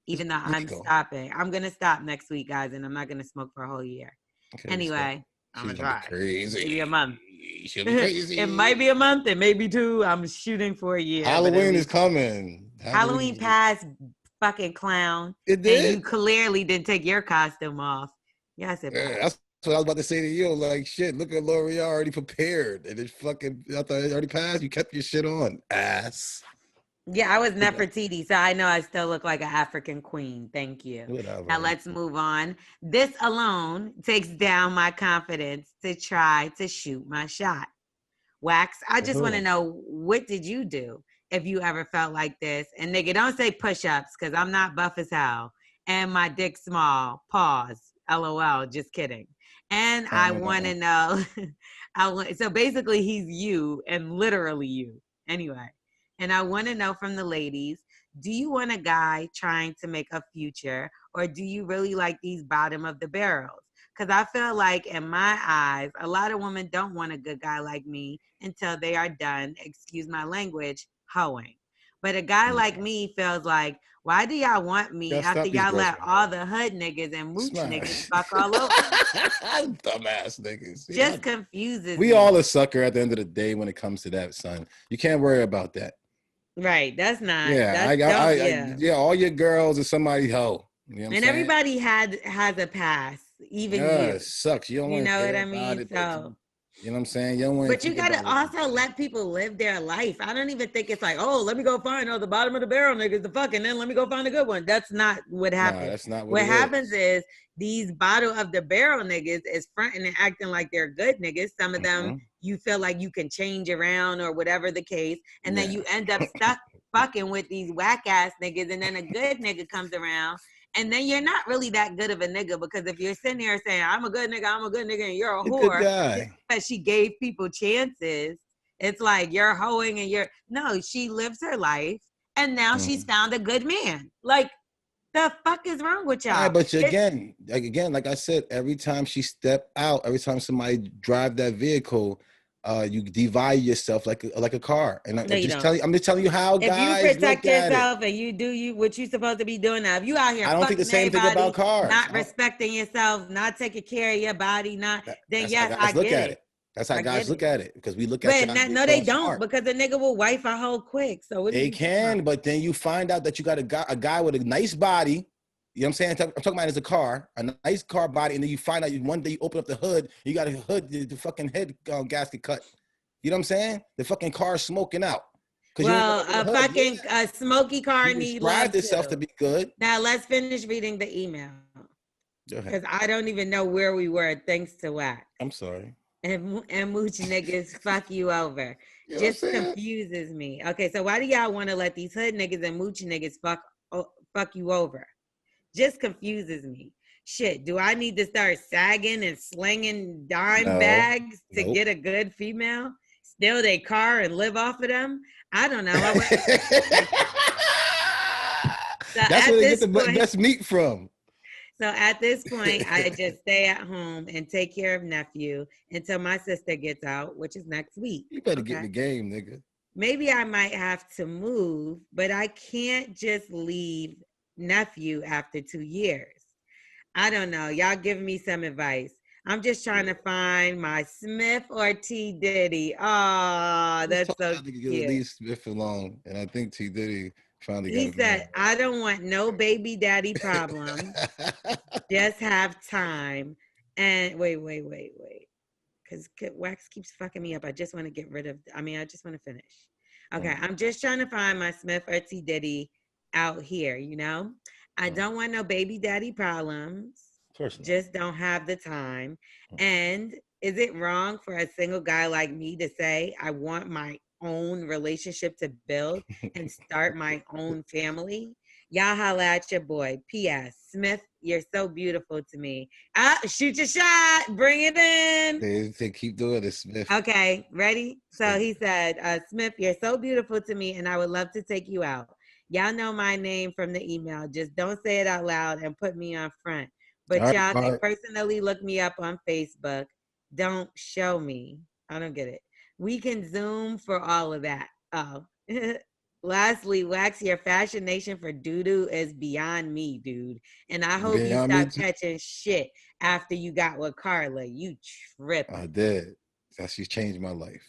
Even though I'm stopping. I'm going to stop next week, guys, and I'm not going to smoke for a whole year. Okay, anyway, I'm going to try. Crazy. Maybe a month. She'll be crazy. It might be a month, it may be 2. I'm shooting for a year. Halloween is coming. Halloween passed, fucking clown. It did? And you clearly didn't take your costume off. Yes, it passed. That's what I was about to say to you. Like, shit, look at L'Oreal already prepared. And it fucking, I thought it already passed. You kept your shit on. Ass. Yeah, I was Nefertiti, so I know I still look like an African queen. Thank you. Whatever. Now let's move on. This alone takes down my confidence to try to shoot my shot. Wax, I just want to know, what did you do if you ever felt like this? And nigga, don't say push-ups, because I'm not buff as hell. And my dick small. Pause. LOL. Just kidding. And I want to know, so basically he's you and literally you. Anyway. And I want to know from the ladies, do you want a guy trying to make a future, or do you really like these bottom of the barrels? Because I feel like in my eyes, a lot of women don't want a good guy like me until they are done, excuse my language, hoeing. But a guy like me feels like, why do y'all want me after y'all let all the hood niggas and mooch niggas fuck all over? Dumbass niggas. Just confuses me. We all a sucker at the end of the day when it comes to that, son. You can't worry about that. Right, that's not. Yeah, all your girls are somebody hoe. You know what and everybody has a past, even you. It sucks. You don't want to know what I mean? It, so, you know what I'm saying? You don't want. But you gotta also let people live their life. I don't even think it's like, oh, let me go find the bottom of the barrel niggas, the fucking, then let me go find a good one. That's not what happens. Nah, that's not what happens is these bottom of the barrel niggas is fronting and acting like they're good niggas. Some of them you feel like you can change around or whatever the case, and then you end up stuck fucking with these whack ass niggas, and then a good nigga comes around, and then you're not really that good of a nigga, because if you're sitting here saying I'm a good nigga, and you're a whore because she gave people chances, it's like you're hoeing and she lives her life, and now she's found a good man. Like, the fuck is wrong with y'all? Right, but again, like I said, every time she step out, every time somebody drive that vehicle, you devalue yourself like a car. And I'm just telling you how if guys you protect yourself and you do what you're supposed to be doing now. If you out here, I don't think the same thing about cars. Not respecting yourself, not taking care of your body, yes, I get it. That's how guys look at it, because we look at it. No, they don't, smart. Because a nigga will wife a hoe quick. So they can, but then you find out that you got a guy with a nice body. You know what I'm saying? I'm talking about as a car, a nice car body, and then you find out one day you open up the hood, you got a hood, the fucking head gasket cut. You know what I'm saying? The fucking car smoking out. Well, a smoky car needs love itself to be good. Now let's finish reading the email, because I don't even know where we were. Thanks to Wax. I'm sorry. And mooch niggas fuck you over. Just confuses me. Okay, so why do y'all want to let these hood niggas and mooch niggas fuck you over? Just confuses me. Shit, do I need to start sagging and slinging dime bags to get a good female? Steal their car and live off of them? I don't know. That's where they get the best meat from. So at this point, I just stay at home and take care of nephew until my sister gets out, which is next week. You better get in the game, nigga. Maybe I might have to move, but I can't just leave nephew after 2 years. I don't know. Y'all give me some advice. I'm just trying to find my Smith or T. Diddy. Oh, that's so cute. Leave Smith alone, and I think T. Diddy finally got He said, I don't want no baby daddy problems. Just have time. And wait. Because Wax keeps fucking me up. I just want to get rid of, I just want to finish. Okay, I'm just trying to find my Smith or T. Diddy out here, I don't want no baby daddy problems. Just don't have the time. And is it wrong for a single guy like me to say I want my own relationship to build and start my own family? Y'all holla at your boy. P.S. Smith, you're so beautiful to me. Shoot your shot. Bring it in. They keep doing this, Smith. Okay, ready? So he said, Smith, you're so beautiful to me, and I would love to take you out. Y'all know my name from the email. Just don't say it out loud and put me on front. But y'all can personally look me up on Facebook. Don't show me. I don't get it. We can Zoom for all of that. Oh. Lastly, Wax, your fascination for doo-doo is beyond me, dude. And I hope you stop catching shit after you got with Carla. You tripping. I did. She's changed my life.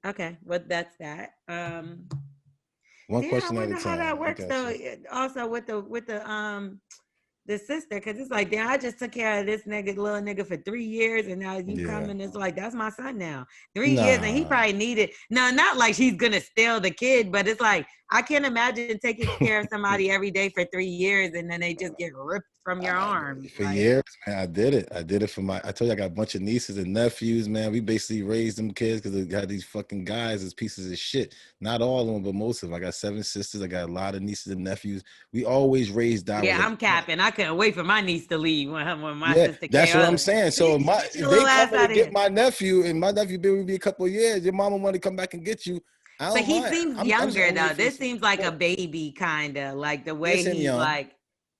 Okay, well that's that. One Yeah, I question at a wonder how time. that I works got though. you. Also with the sister, because it's like, damn, I just took care of this little nigga for 3 years, and now you come and it's like, that's my son now. 3 years, and he probably needed, no, not like she's gonna steal the kid, but it's like, I can't imagine taking care of somebody every day for 3 years, and then they just get ripped from your arms. For years, man, I did it. I did it for I told you I got a bunch of nieces and nephews, man. We basically raised them kids because they got these fucking guys as pieces of shit. Not all of them, but most of them. I got 7 sisters. I got a lot of nieces and nephews. We always raised ours. Yeah, I'm capping. I couldn't wait for my niece to leave when my sister came. That's what I'm saying. So if they come to get my nephew, and my nephew been with me a couple of years, your mama want to come back and get you. But he seems younger though. This seems like a baby, kind of like the way he's young. Like.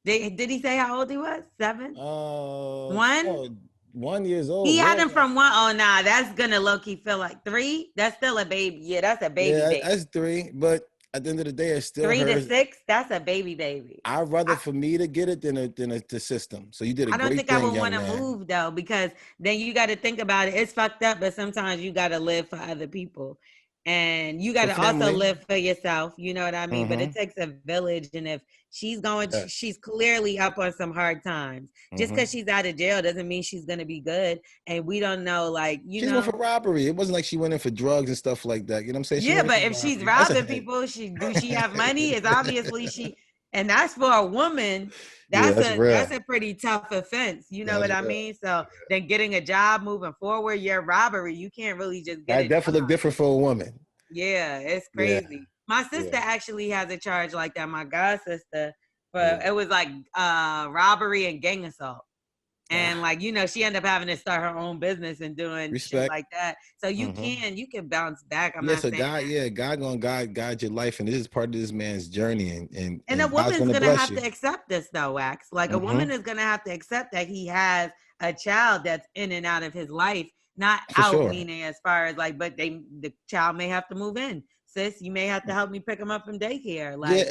Did he say how old he was? 7? 1? 1 year old. He had him from 1. Oh, nah, that's gonna low key feel like 3. That's still a baby. Yeah, that's a baby. Yeah, baby. That's 3. But at the end of the day, it's still 3 to 6. That's a baby. I'd rather for me to get it than the system. So you did a great thing. I don't think I would want to move though, because then you got to think about it. It's fucked up, but sometimes you got to live for other people. And you got to also live for yourself. You know what I mean? Mm-hmm. But it takes a village. And if she's she's clearly up on some hard times. Just because she's out of jail doesn't mean she's going to be good. And we don't know, like, you know. She went for robbery. It wasn't like she went in for drugs and stuff like that. You know what I'm saying? Yeah, but if she's robbing people, does she have money? It's obviously and that's for a woman. That's a pretty tough offense. You know what I mean? So then getting a job moving forward, your robbery, you can't really just get it. That definitely look different for a woman. Yeah, it's crazy. Yeah. My sister actually has a charge like that. My god sister, but it was like robbery and gang assault. And like, you know, she ended up having to start her own business and doing shit like that. So you can bounce back. I'm not saying God gonna guide your life, and this is part of this man's journey. And a woman's gonna have to accept this though, Wax. Like a woman is gonna have to accept that he has a child that's in and out of his life, not meaning as far as like, but the child may have to move in. Sis, you may have to help me pick him up from daycare. Like,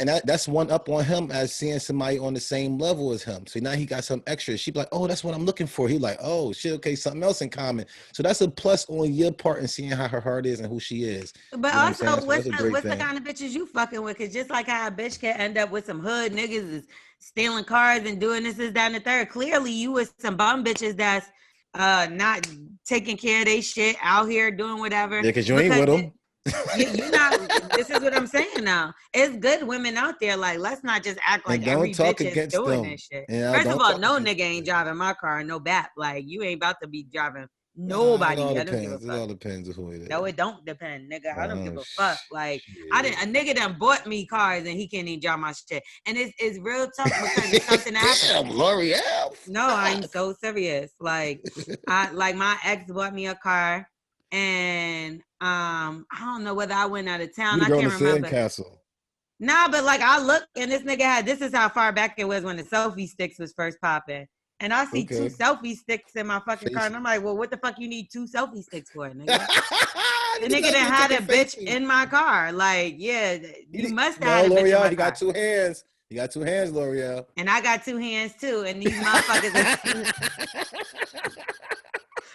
and that's one up on him as seeing somebody on the same level as him. So now he got some extra. She'd be like, oh, that's what I'm looking for. He like, oh, shit, okay, something else in common. So that's a plus on your part in seeing how her heart is and who she is. But you know also, what's the kind of bitches you fucking with? Because just like how a bitch can end up with some hood niggas is stealing cars and doing this, that, and the third. Clearly, you with some bum bitches that's not taking care of their shit out here doing whatever. Yeah, because you ain't with them. You're not. This is what I'm saying now. It's good women out there. Like, let's not just act like every bitch is doing this shit. Yeah, first of all, no nigga ain't driving my car, no BAP. Like, you ain't about to be driving nobody. It all depends on who it is. No, it don't depend, nigga. I don't give a fuck. Like, a nigga done bought me cars and he can't even drive my shit. And it's real tough because it's something that happened. Damn, L'Oreal. No, I'm so serious. Like, my ex bought me a car. And I don't know whether I went out of town. I can't remember. Castle. Nah, but like I look and this nigga this is how far back it was when the selfie sticks was first popping. And I see 2 selfie sticks in my fucking car. And I'm like, well, what the fuck you need 2 selfie sticks for, nigga? The nigga that had a bitch in my car. Like, yeah, you must have had a bitch in my car. He got 2 hands. You got 2 hands, L'Oreal. And I got 2 hands too. And these motherfuckers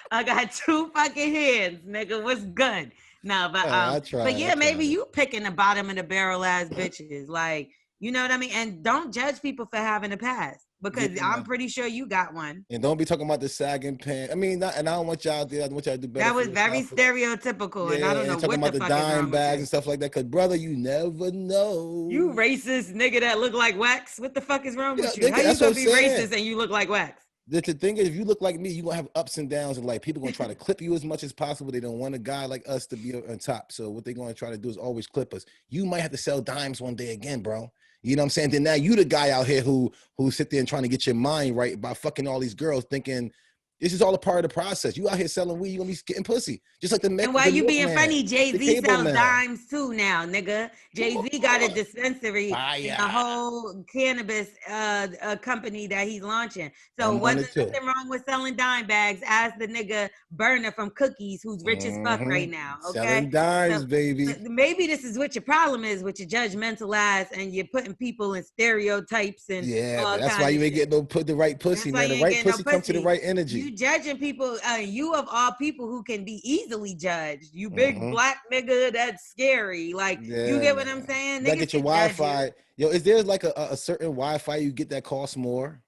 I got 2 fucking hands, nigga. What's good? No, but yeah, maybe you picking the bottom of the barrel ass bitches. Like, you know what I mean? And don't judge people for having a past because I'm pretty sure you got one. And don't be talking about the sagging pants. I mean, and I don't want y'all to. I want y'all to do better. That was very stereotypical, and I don't know what the fuck dime bags and stuff like that. Cause brother, you never know. You racist nigga that look like Wax. What the fuck is wrong with you? How you gonna be racist and you look like Wax? The thing is, if you look like me, you're going to have ups and downs. And like people going to try to clip you as much as possible. They don't want a guy like us to be on top. So what they're going to try to do is always clip us. You might have to sell dimes one day again, bro. You know what I'm saying? Then now you the guy out here who sit there and trying to get your mind right by fucking all these girls thinking this is all a part of the process. You out here selling weed, you gonna be getting pussy. Just like the man. And why you being funny, Jay-Z sells dimes too now, nigga. Jay-Z got a dispensary and a whole cannabis company that he's launching. So wasn't nothing wrong with selling dime bags as the nigga Burner from Cookies, who's rich as fuck right now. Okay. Selling dimes, baby. So maybe this is what your problem is with your judgmental ass and you're putting people in stereotypes and that's why you ain't getting no put the right pussy, man. The right pussy comes to the right energy. you judging people, you of all people who can be easily judged. You big black nigga, that's scary. Like, you get what I'm saying? You gotta Niggas get your can judge Wi-Fi. you. Yo, is there like a certain Wi-Fi you get that costs more?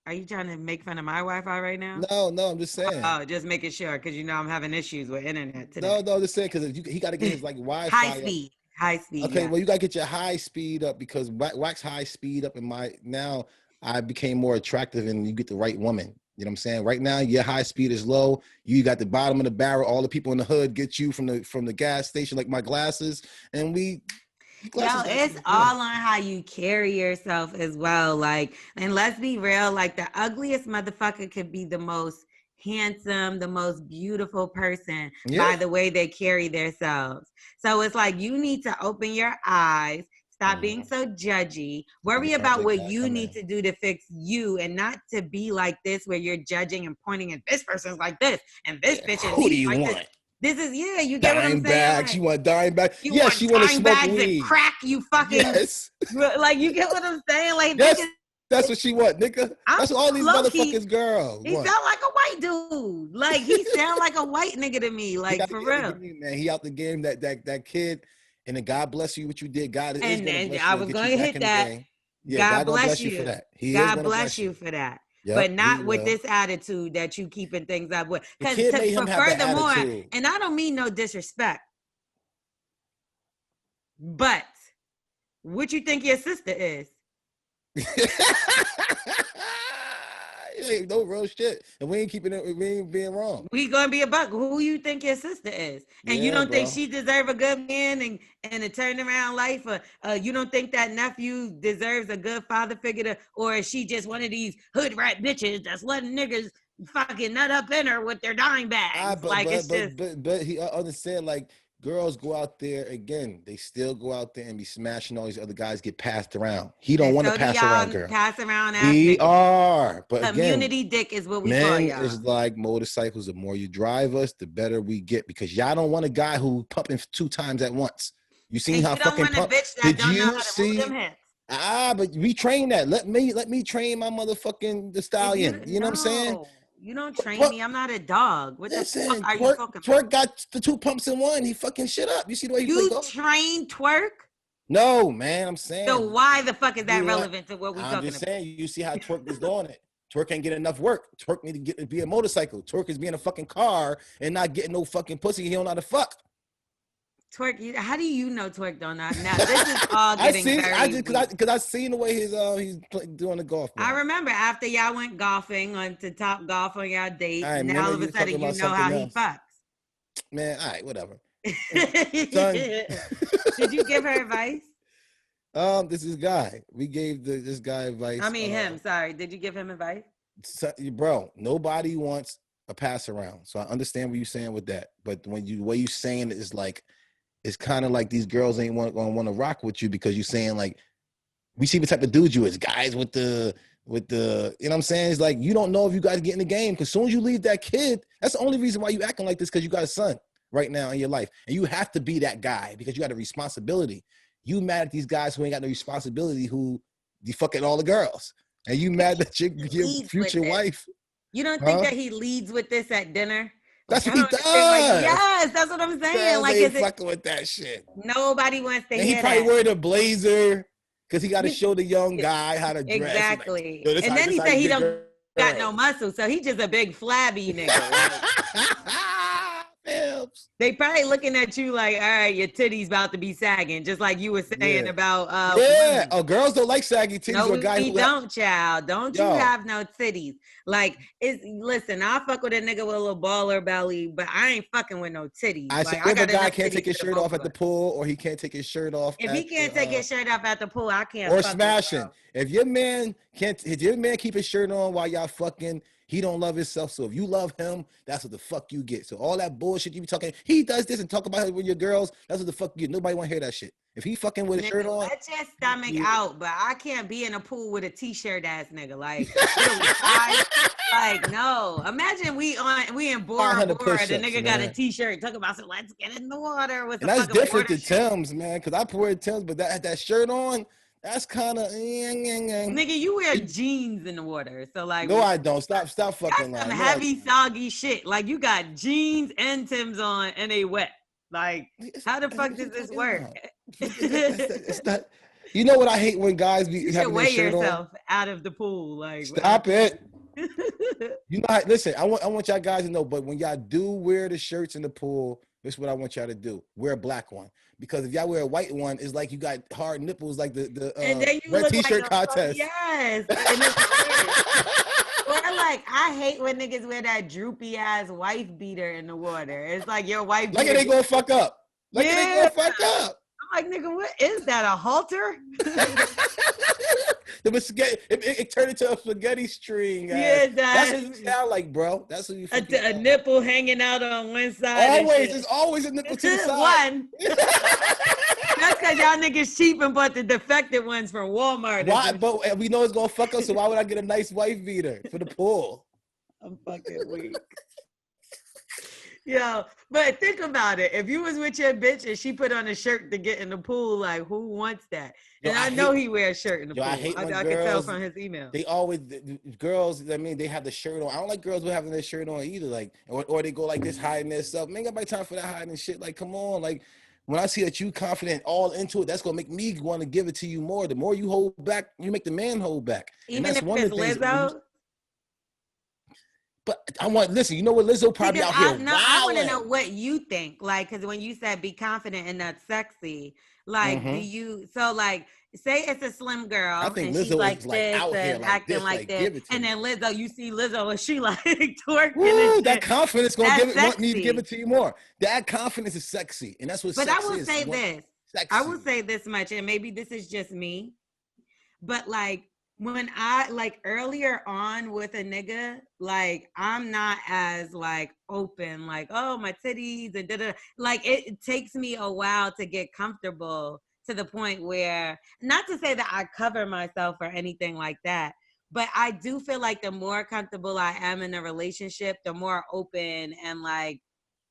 Are you trying to make fun of my Wi-Fi right now? No, I'm just saying. Oh, just making sure, because you know I'm having issues with internet today. No, I'm just saying because he got to get his like Wi-Fi high speed. Okay, yeah. well you gotta get your high speed up because wax high speed up now I became more attractive and you get the right woman. You know what I'm saying? Right now your high speed is low. You got the bottom of the barrel. All the people in the hood get you from the gas station like my glasses, and it's all on how you carry yourself as well. Like, and let's be real, like the ugliest motherfucker could be the most handsome, the most beautiful person by the way they carry themselves. So it's like you need to open your eyes, stop being so judgy, worry about what you need to do to fix you, and not to be like this where you're judging and pointing at this person's like this and this bitch is who do you like want? This is you get what I'm saying? Bags. You want dime bags? Yes, she want to smoke bags weed. And crack, you fucking like you get what I'm saying? Like that's what she want, nigga. That's what all these motherfuckers girls. He sound like a white dude. Like he sound like a white nigga to me. Like for real. Man, he out the game. That kid, and then God bless you what you did. God is gonna bless you. I was gonna hit that. Yeah, God bless you for that. God bless you for that. Yep, but not with this attitude that you keeping things up with. Because furthermore, and I don't mean no disrespect, but what you think your sister is? No real shit, and we ain't keeping it. We ain't being wrong. We gonna be a buck. Who you think your sister is? And you don't think she deserve a good man and a turnaround life, or you don't think that nephew deserves a good father figure, or is she just one of these hood rat bitches that's letting niggas fucking nut up in her with their dime bags? But he understand like. Girls go out there again. They still go out there and be smashing all these other guys. Get passed around. He don't want to pass around, girl. Pass around. We are, but community again, dick is what we call y'all. Is like motorcycles. The more you drive us, the better we get. Because y'all don't want a guy who pumping 2 times at once. You seen how fucking pump? Did you see? But we train that. Let me train my motherfucking the stallion. You know what I'm saying? You don't train me. I'm not a dog. What the fuck are you fucking? Twerk got the 2 pumps in one. He fucking shit up. You see the way he you train Twerk? No, man. I'm saying. So why the fuck is that relevant to what we talking about? I'm just saying. You see how Twerk is doing it. Twerk ain't get enough work. Twerk need to be a motorcycle. Twerk is being a fucking car and not getting no fucking pussy. He don't know how to fuck. Twerk, how do you know Twerk don't know? Now this is all getting because I seen the way he's doing the golf. Bro. I remember after y'all went golfing to Top Golf on y'all date, and now all of a sudden you know how he fucks. Man, all right, whatever. Did you give her advice? This is guy. We gave this guy advice. I mean him. Sorry, did you give him advice? Bro, nobody wants a pass around. So I understand what you're saying with that, but the way you saying it is like. It's kind of like these girls ain't want to rock with you because you're saying like we see what type of dude you is. Guys with the you know what I'm saying? It's like you don't know if you guys get in the game because as soon as you leave that kid, that's the only reason why you acting like this because you got a son right now in your life and you have to be that guy because you got a responsibility. You mad at these guys who ain't got no responsibility who you fucking all the girls and you mad that your future wife. You don't think that he leads with this at dinner? That's what he does. Like, yes, that's what I'm saying. Like, is fucking with that shit. Nobody wants to hear that. He probably wear the blazer because he got to show the young guy how to dress. Exactly. Like, and then he said he don't got no muscle, so he just a big flabby nigga. They probably looking at you like, all right, your titties about to be sagging, just like you were saying about women. Oh, girls don't like saggy titties. No, we don't, child. Don't you have no titties. Like, listen, I'll fuck with a nigga with a little baller belly, but I ain't fucking with no titties. I said, if a guy can't take his shirt off at the pool, or he can't take his shirt off. If he can't take his shirt off at the pool, I can't. Or smashing. If your man keep his shirt on while y'all fucking, he don't love himself. So if you love him, that's what the fuck you get. So all that bullshit you be talking, he does this and talk about it with your girls, that's what the fuck you get. Nobody want to hear that shit. If he fucking with a shirt on, let your stomach out. But I can't be in a pool with a t-shirt ass nigga. Like, like no. Imagine we in Bora Bora. The nigga got a t-shirt talking about, so let's get in the water with. And that's different to Tim's, man. Because I wear Tim's, but that shirt on. That's kind of. Nigga, you wear jeans in the water, so like. No, I don't. Stop fucking That's some lying. heavy, soggy shit. Like you got jeans and Timbs on, and they wet. Like, how the fuck does this work? It's not. You know what I hate when guys be having their shirt on? Yourself out of the pool. Like, stop it. You know, listen. I want y'all guys to know. But when y'all do wear the shirts in the pool, this is what I want y'all to do: wear a black one. Because if y'all wear a white one, it's like you got hard nipples, like the red t-shirt like contest. Yes. Or like, I hate when niggas wear that droopy ass wife beater in the water. It's like your wife. Like it ain't gonna fuck up. Like it ain't gonna fuck up. I'm like, nigga, what is that? A halter? It turned into a spaghetti string. Yeah, that's what you sound like, bro. That's what you. A nipple hanging out on one side. Always, there's always a nipple to the side. One. That's because y'all niggas cheap and bought the defective ones from Walmart. Why? But we know it's gonna fuck us. So why would I get a nice wife beater for the pool? I'm fucking weak. Yo, but think about it. If you was with your bitch and she put on a shirt to get in the pool, like who wants that? And I know he wears a shirt in the pool. I can tell from his email. They always girls. I mean, they have the shirt on. I don't like girls who having their shirt on either. Like, or they go like this hiding their stuff. Man, ain't nobody time for that hiding shit. Like, come on. Like, when I see that you confident all into it, that's gonna make me want to give it to you more. The more you hold back, you make the man hold back. Even and that's if one it's of the things. Lizzo. But listen, you know what, Lizzo probably out here. I want to know what you think. Like, because when you said be confident and not sexy, like, do you, so like, say it's a slim girl. I think Lizzo she's like this out here like acting this, like this. And then Lizzo, you see Lizzo and she like twerking. Woo, that confidence gonna want me to give it to you more. That confidence is sexy. And that's what but sex is. But I will say this. Sexy. I will say this much, and maybe this is just me, but like, when I like earlier on with a nigga, like I'm not as like open, like, oh, my titties and da-da. Like it takes me a while to get comfortable to the point where, not to say that I cover myself or anything like that, but I do feel like the more comfortable I am in a relationship, the more open and like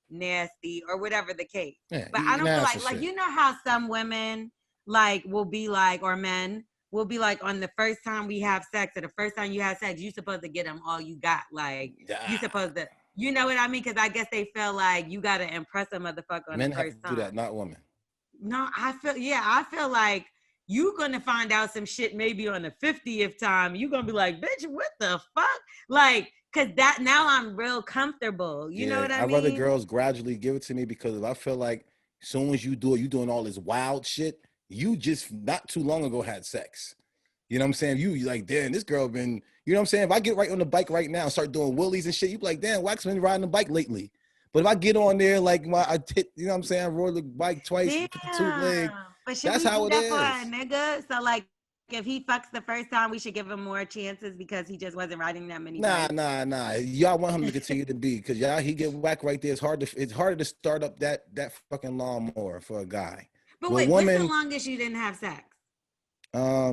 nasty or whatever the case. Yeah, but I don't feel like you know how some women like will be like, or men will be like, on the first time we have sex or the first time you have sex, you supposed to get them all you got. Like, you supposed to, you know what I mean? Because I guess they feel like you got to impress a motherfucker on the first time. Men have to do that, not women. No, I feel like you're going to find out some shit maybe on the 50th time. You're going to be like, bitch, what the fuck? Like, because that now I'm real comfortable. You know what I mean? I'd rather girls gradually give it to me, because if I feel like as soon as you do it, you doing all this wild shit. You just not too long ago had sex. You know what I'm saying? You like, damn, this girl been, you know what I'm saying? If I get right on the bike right now and start doing wheelies and shit, you be like, damn, Wax been riding the bike lately. But if I get on there, like I hit, you know what I'm saying? I rode the bike twice, put the two leg. But that's how it is. For a nigga? So like, if he fucks the first time, we should give him more chances because he just wasn't riding that many. Nah. Y'all want him to continue to be, because he get whacked right there. It's harder to start up that fucking lawnmower for a guy. But wait, what's the longest you didn't have sex?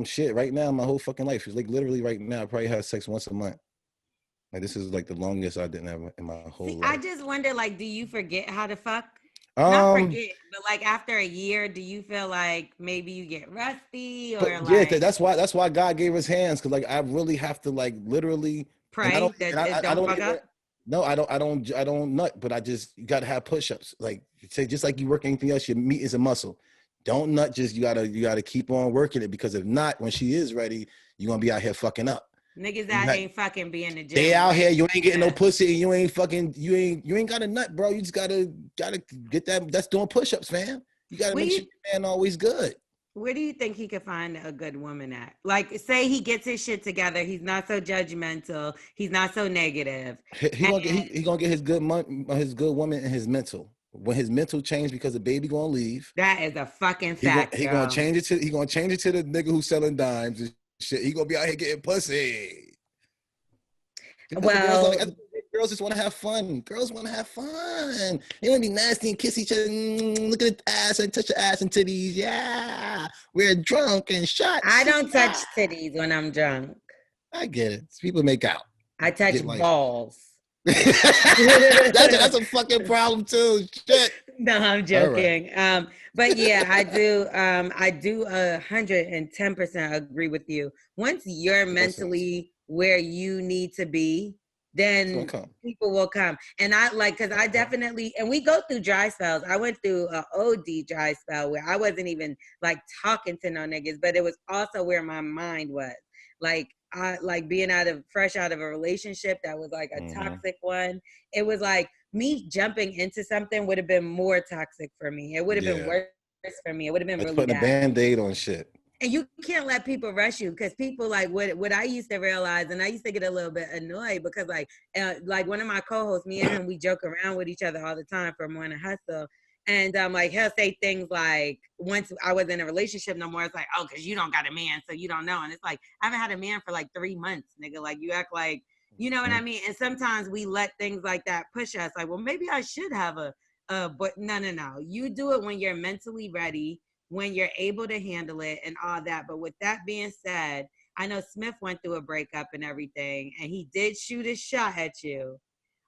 Shit, right now, my whole fucking life. It's like literally right now, I probably have sex once a month. Like, this is like the longest I didn't have in my whole life. I just wonder, like, do you forget how to fuck? Not forget, but like after a year, do you feel like maybe you get rusty or like? Yeah, that's why God gave us hands, because like I really have to like literally pray that it don't fuck up. No, I don't nut, but you gotta have push-ups. Like, say, just like you work anything else, your meat is a muscle. Don't nut, just you gotta keep on working it, because if not, when she is ready, you're gonna be out here fucking up. Niggas out ain't fucking be in the gym. They out here, you ain't getting no pussy, and you ain't fucking, you ain't got a nut, bro. You just gotta get that. That's doing push-ups, fam. You gotta make sure your man always good. Where do you think he could find a good woman at? Like, say he gets his shit together. He's not so judgmental. He's not so negative. He gonna get his good woman and his mental. When his mental change because the baby gonna leave. That is a fucking fact. He gonna change it to the nigga who's selling dimes and shit. He gonna be out here getting pussy. Well, girls just want to have fun. Girls want to have fun. They want to be nasty and kiss each other. Look at the ass and touch the ass and titties. Yeah, we're drunk and shot. I don't touch titties when I'm drunk. I get it. People make out. I touch balls. That's a fucking problem too. Shit. No, I'm joking. Right. But yeah, I do 110% agree with you. Once you're mentally where you need to be, then people will come. And I because I definitely, and we go through dry spells. I went through an OD dry spell where I wasn't even like talking to no niggas, but it was also where my mind was. Like I like being fresh out of a relationship that was like a toxic one. It was like me jumping into something would have been more toxic for me. It would have been worse for me. It would have been really putting bad. a Band-Aid on shit. And you can't let people rush you, because people like what I used to realize, and I used to get a little bit annoyed because like one of my co-hosts, me and him, we joke around with each other all the time for Morning Hustle. And like he'll say things like, once I was in a relationship no more, it's like, oh, because you don't got a man, so you don't know. And it's like, I haven't had a man for like 3 months, nigga. Like you act like, you know what I mean? And sometimes we let things like that push us. Like, well, maybe I should have but no. You do it when you're mentally ready, when you're able to handle it and all that. But with that being said, I know Smith went through a breakup and everything, and he did shoot a shot at you.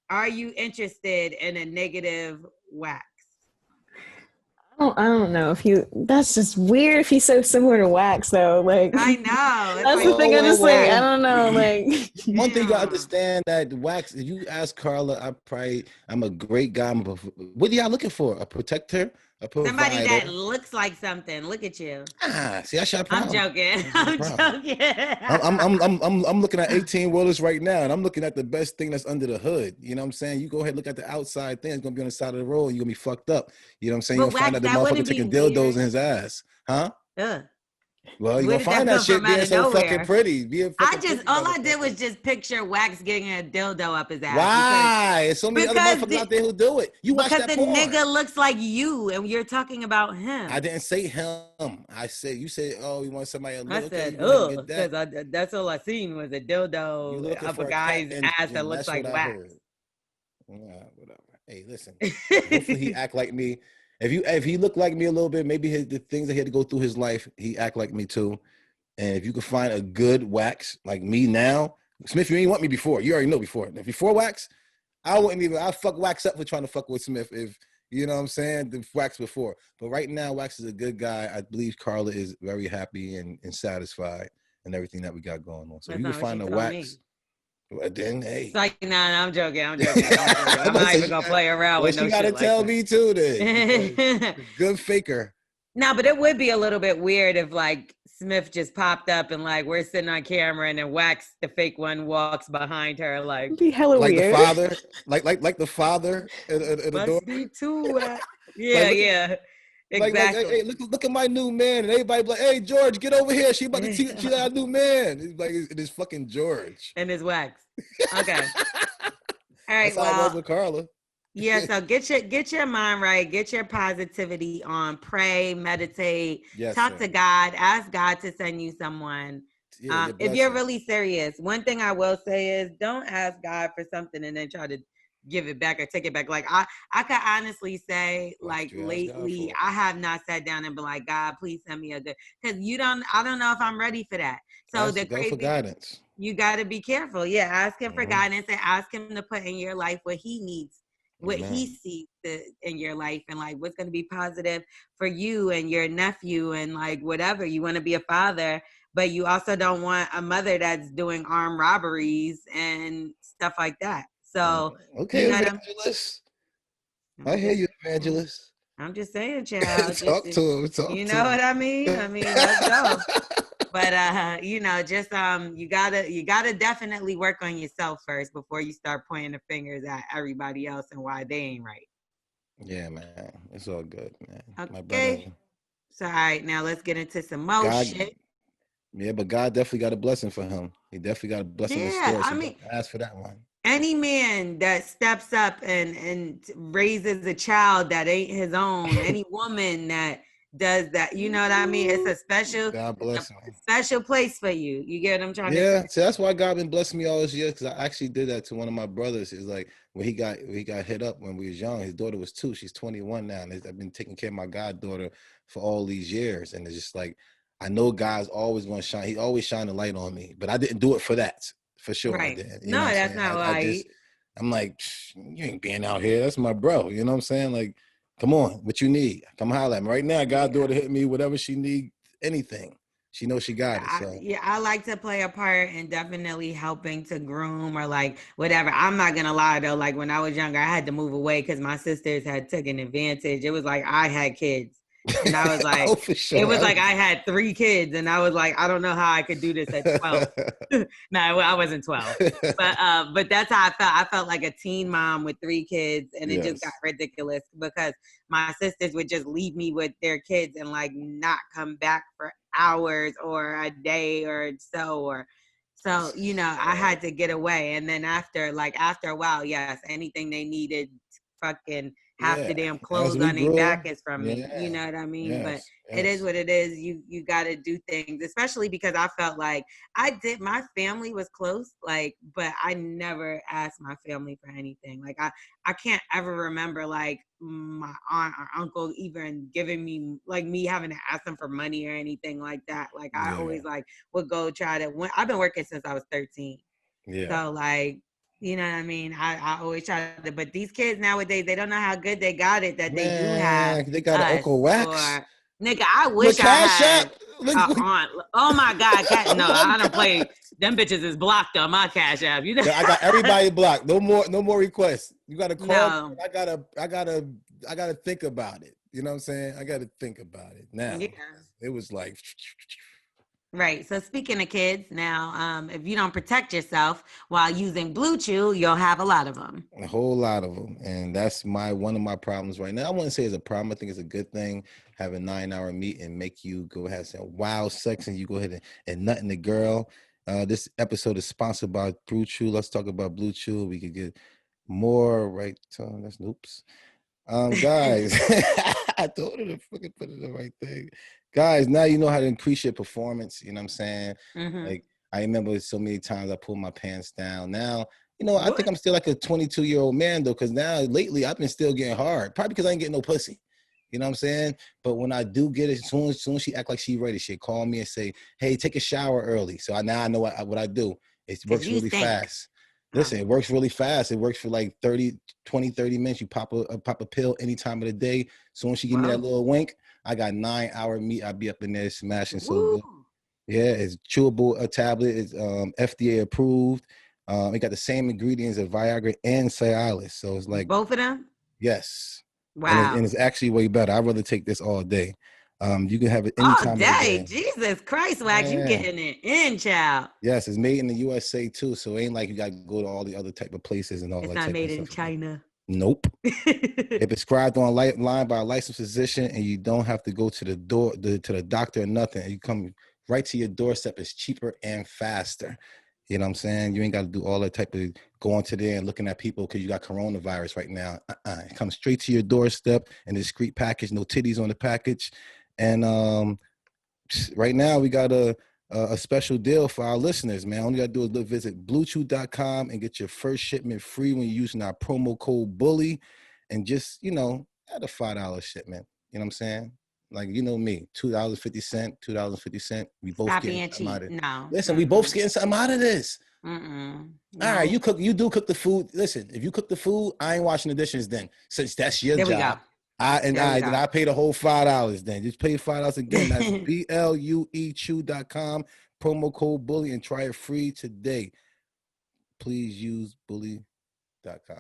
Are you interested in a negative wax? I don't know if that's just weird if he's so similar to wax though. Like I know. That's the thing. I just like, I don't know. Like one thing you gotta understand that wax, if you ask Carla, I'm a great guy. What are y'all looking for? A protector? A provider? Somebody that looks like something. Look at you. See, that's your problem. I'm joking. I'm joking. I'm looking at 18 wheelers right now, and I'm looking at the best thing that's under the hood. You know what I'm saying? You go ahead and look at the outside thing. It's gonna be on the side of the road. You're gonna be fucked up. You know what I'm saying? You'll find out the motherfucker taking dildos in his ass, huh? Well, you're gonna find that shit being so fucking pretty. All I did was just picture wax getting a dildo up his ass. Why? There's so many other motherfuckers out there who do it. You watch that porn. Because the nigga looks like you, and you're talking about him. I didn't say him. You said, oh, you want somebody else. I said, oh, because that's all I seen was a dildo up a guy's ass that looks like wax. Whatever. Hey, listen. Hopefully he act like me. If he looked like me a little bit, maybe the things that he had to go through his life, he act like me too. And if you could find a good wax like me now, Smith, you ain't want me before. You already know before. If before wax, I'd fuck wax up for trying to fuck with Smith if, you know what I'm saying, the wax before. But right now, wax is a good guy. I believe Carla is very happy and satisfied and everything that we got going on. So if you can find a wax. Well, then, hey. Like, nah, I'm joking. I'm not even gonna play around with no shit. You gotta tell me too, then. Good faker. No, but it would be a little bit weird if like Smith just popped up and like we're sitting on camera and then Wax, the fake one, walks behind her like. It'd be hella weird. The father, like the father at the door. Must be too. Yeah. Exactly. Like, hey, look at my new man, and everybody be like, "Hey, George, get over here. She about to teach you our new man." It's like it is fucking George and his wax. Okay. All right. That's how it was with Carla. Yeah. So get your mind right. Get your positivity on. Pray, meditate. Yes, talk to God. Ask God to send you someone. If you're really serious, one thing I will say is don't ask God for something and then try to give it back or take it back. Like I could honestly say, like lately, I have not sat down and been like, God, please send me a good, because I don't know if I'm ready for that. So the crazy, go for guidance. You got to be careful. Yeah, ask him for guidance and ask him to put in your life what he needs, what he sees in your life, and like what's going to be positive for you and your nephew and like whatever. You want to be a father, but you also don't want a mother that's doing armed robberies and stuff like that. So okay, you know Evangelist. I hear you, Evangelist. I'm just saying, child. Talk to him. You know what I mean? Let's go. But just you gotta definitely work on yourself first before you start pointing the fingers at everybody else and why they ain't right. Yeah, man. It's all good, man. Okay. My brother. So all right, now let's get into some more shit. Yeah, but God definitely got a blessing for him. He definitely got a blessing in store. So ask for that one. Any man that steps up and raises a child that ain't his own, any woman that does that, you know what I mean? It's a special, God bless him. Special place for you. You get what I'm trying to say? Yeah, so that's why God been blessing me all this year, because I actually did that to one of my brothers. It's like when he got hit up when we was young. His daughter was 2. She's 21 now, and I've been taking care of my goddaughter for all these years. And it's just like, I know God's always going to shine. He always shine a light on me, but I didn't do it for that. For sure. Right. No, that's not right. I'm like, you ain't being out here. That's my bro. You know what I'm saying? Like, Come on, what you need? Come holler at me right now. Goddaughter hit me, whatever she need, anything. She knows she got it. So I like to play a part in definitely helping to groom or like whatever. I'm not gonna lie though, like when I was younger, I had to move away because my sisters had taken advantage. It was like I had kids. And I was like, oh, for sure. It was like I had 3 kids, and I was like, I don't know how I could do this at 12. No, I wasn't 12, but that's how I felt. I felt like a teen mom with 3 kids, and it just got ridiculous because my sisters would just leave me with their kids and like not come back for hours or a day or so. You know, I had to get away, and then after a while, yes, anything they needed, fucking half the damn clothes on their back is from me. You know what I mean? But it is what it is. You got to do things, especially because I felt like my family was close, like, but I never asked my family for anything. Like I can't ever remember like my aunt or uncle even giving me, like, me having to ask them for money or anything like that. Like I always like would go try to, I've been working since I was 13. So like, you know what I mean? I always try to, but these kids nowadays, they don't know how good they got it that they do have. They got an Uncle Wax. Nigga, I wish I had aunt. Oh my God, no, I don't play. Them bitches is blocked on my Cash App. You know, I got everybody blocked. No more requests. You gotta call. No. I gotta think about it. You know what I'm saying? I gotta think about it. Now it was like. Right. So speaking of kids, now, if you don't protect yourself while using Blue Chew, you'll have a lot of them. A whole lot of them, and that's one of my problems right now. I wouldn't say it's a problem. I think it's a good thing. Have a 9-hour meet and make you go have some wild sex, and you go ahead and nut in the girl. This episode is sponsored by Blue Chew. Let's talk about Blue Chew. We could get more right. That's oops. Guys, I told her to fucking put it the right thing. Guys, now you know how to increase your performance. You know what I'm saying? Mm-hmm. Like, I remember so many times I pulled my pants down. Now, you know, I think I'm still like a 22-year-old man, though, because now lately I've been still getting hard. Probably because I ain't getting no pussy. You know what I'm saying? But when I do get it, as soon as she act like she ready, she'll call me and say, hey, take a shower early. So now I know what I do. It works really fast. Listen, it works really fast. It works for like 30 minutes. You pop a pill any time of the day. Soon as she give me that little wink, I got 9-hour meat. I'll be up in there smashing so good. Yeah, it's chewable tablet. It's FDA approved. It got the same ingredients as Viagra and Cialis. So it's like both of them? Yes. Wow. And it's actually way better. I'd rather take this all day. You can have it anytime of the day. Jesus Christ, Wax, you getting it in, child. Yes, it's made in the USA too, so it ain't like you got to go to all the other type of places and all that. It's not made in China. Nope. It's prescribed online by a licensed physician, and you don't have to go to the door to the doctor or nothing. You come right to your doorstep. It's cheaper and faster. You know what I'm saying? You ain't got to do all that type of going to there and looking at people because you got coronavirus right now. It comes straight to your doorstep in a discreet package, no titties on the package. And right now we got a special deal for our listeners, man. All you got to do is visit bluechew.com and get your first shipment free when you're using our promo code BULLY. And just, you know, add a $5 shipment. You know what I'm saying? Like, you know me, $2.50. We both getting something out of it. No. Listen, we both getting something out of this. No. All right, you do cook the food. Listen, if you cook the food, I ain't washing the dishes then. Since that's your job. I pay the whole $5 then. Just pay $5 again. That's BLUEchew.com, promo code BULLY, and try it free today. Please use bully.com.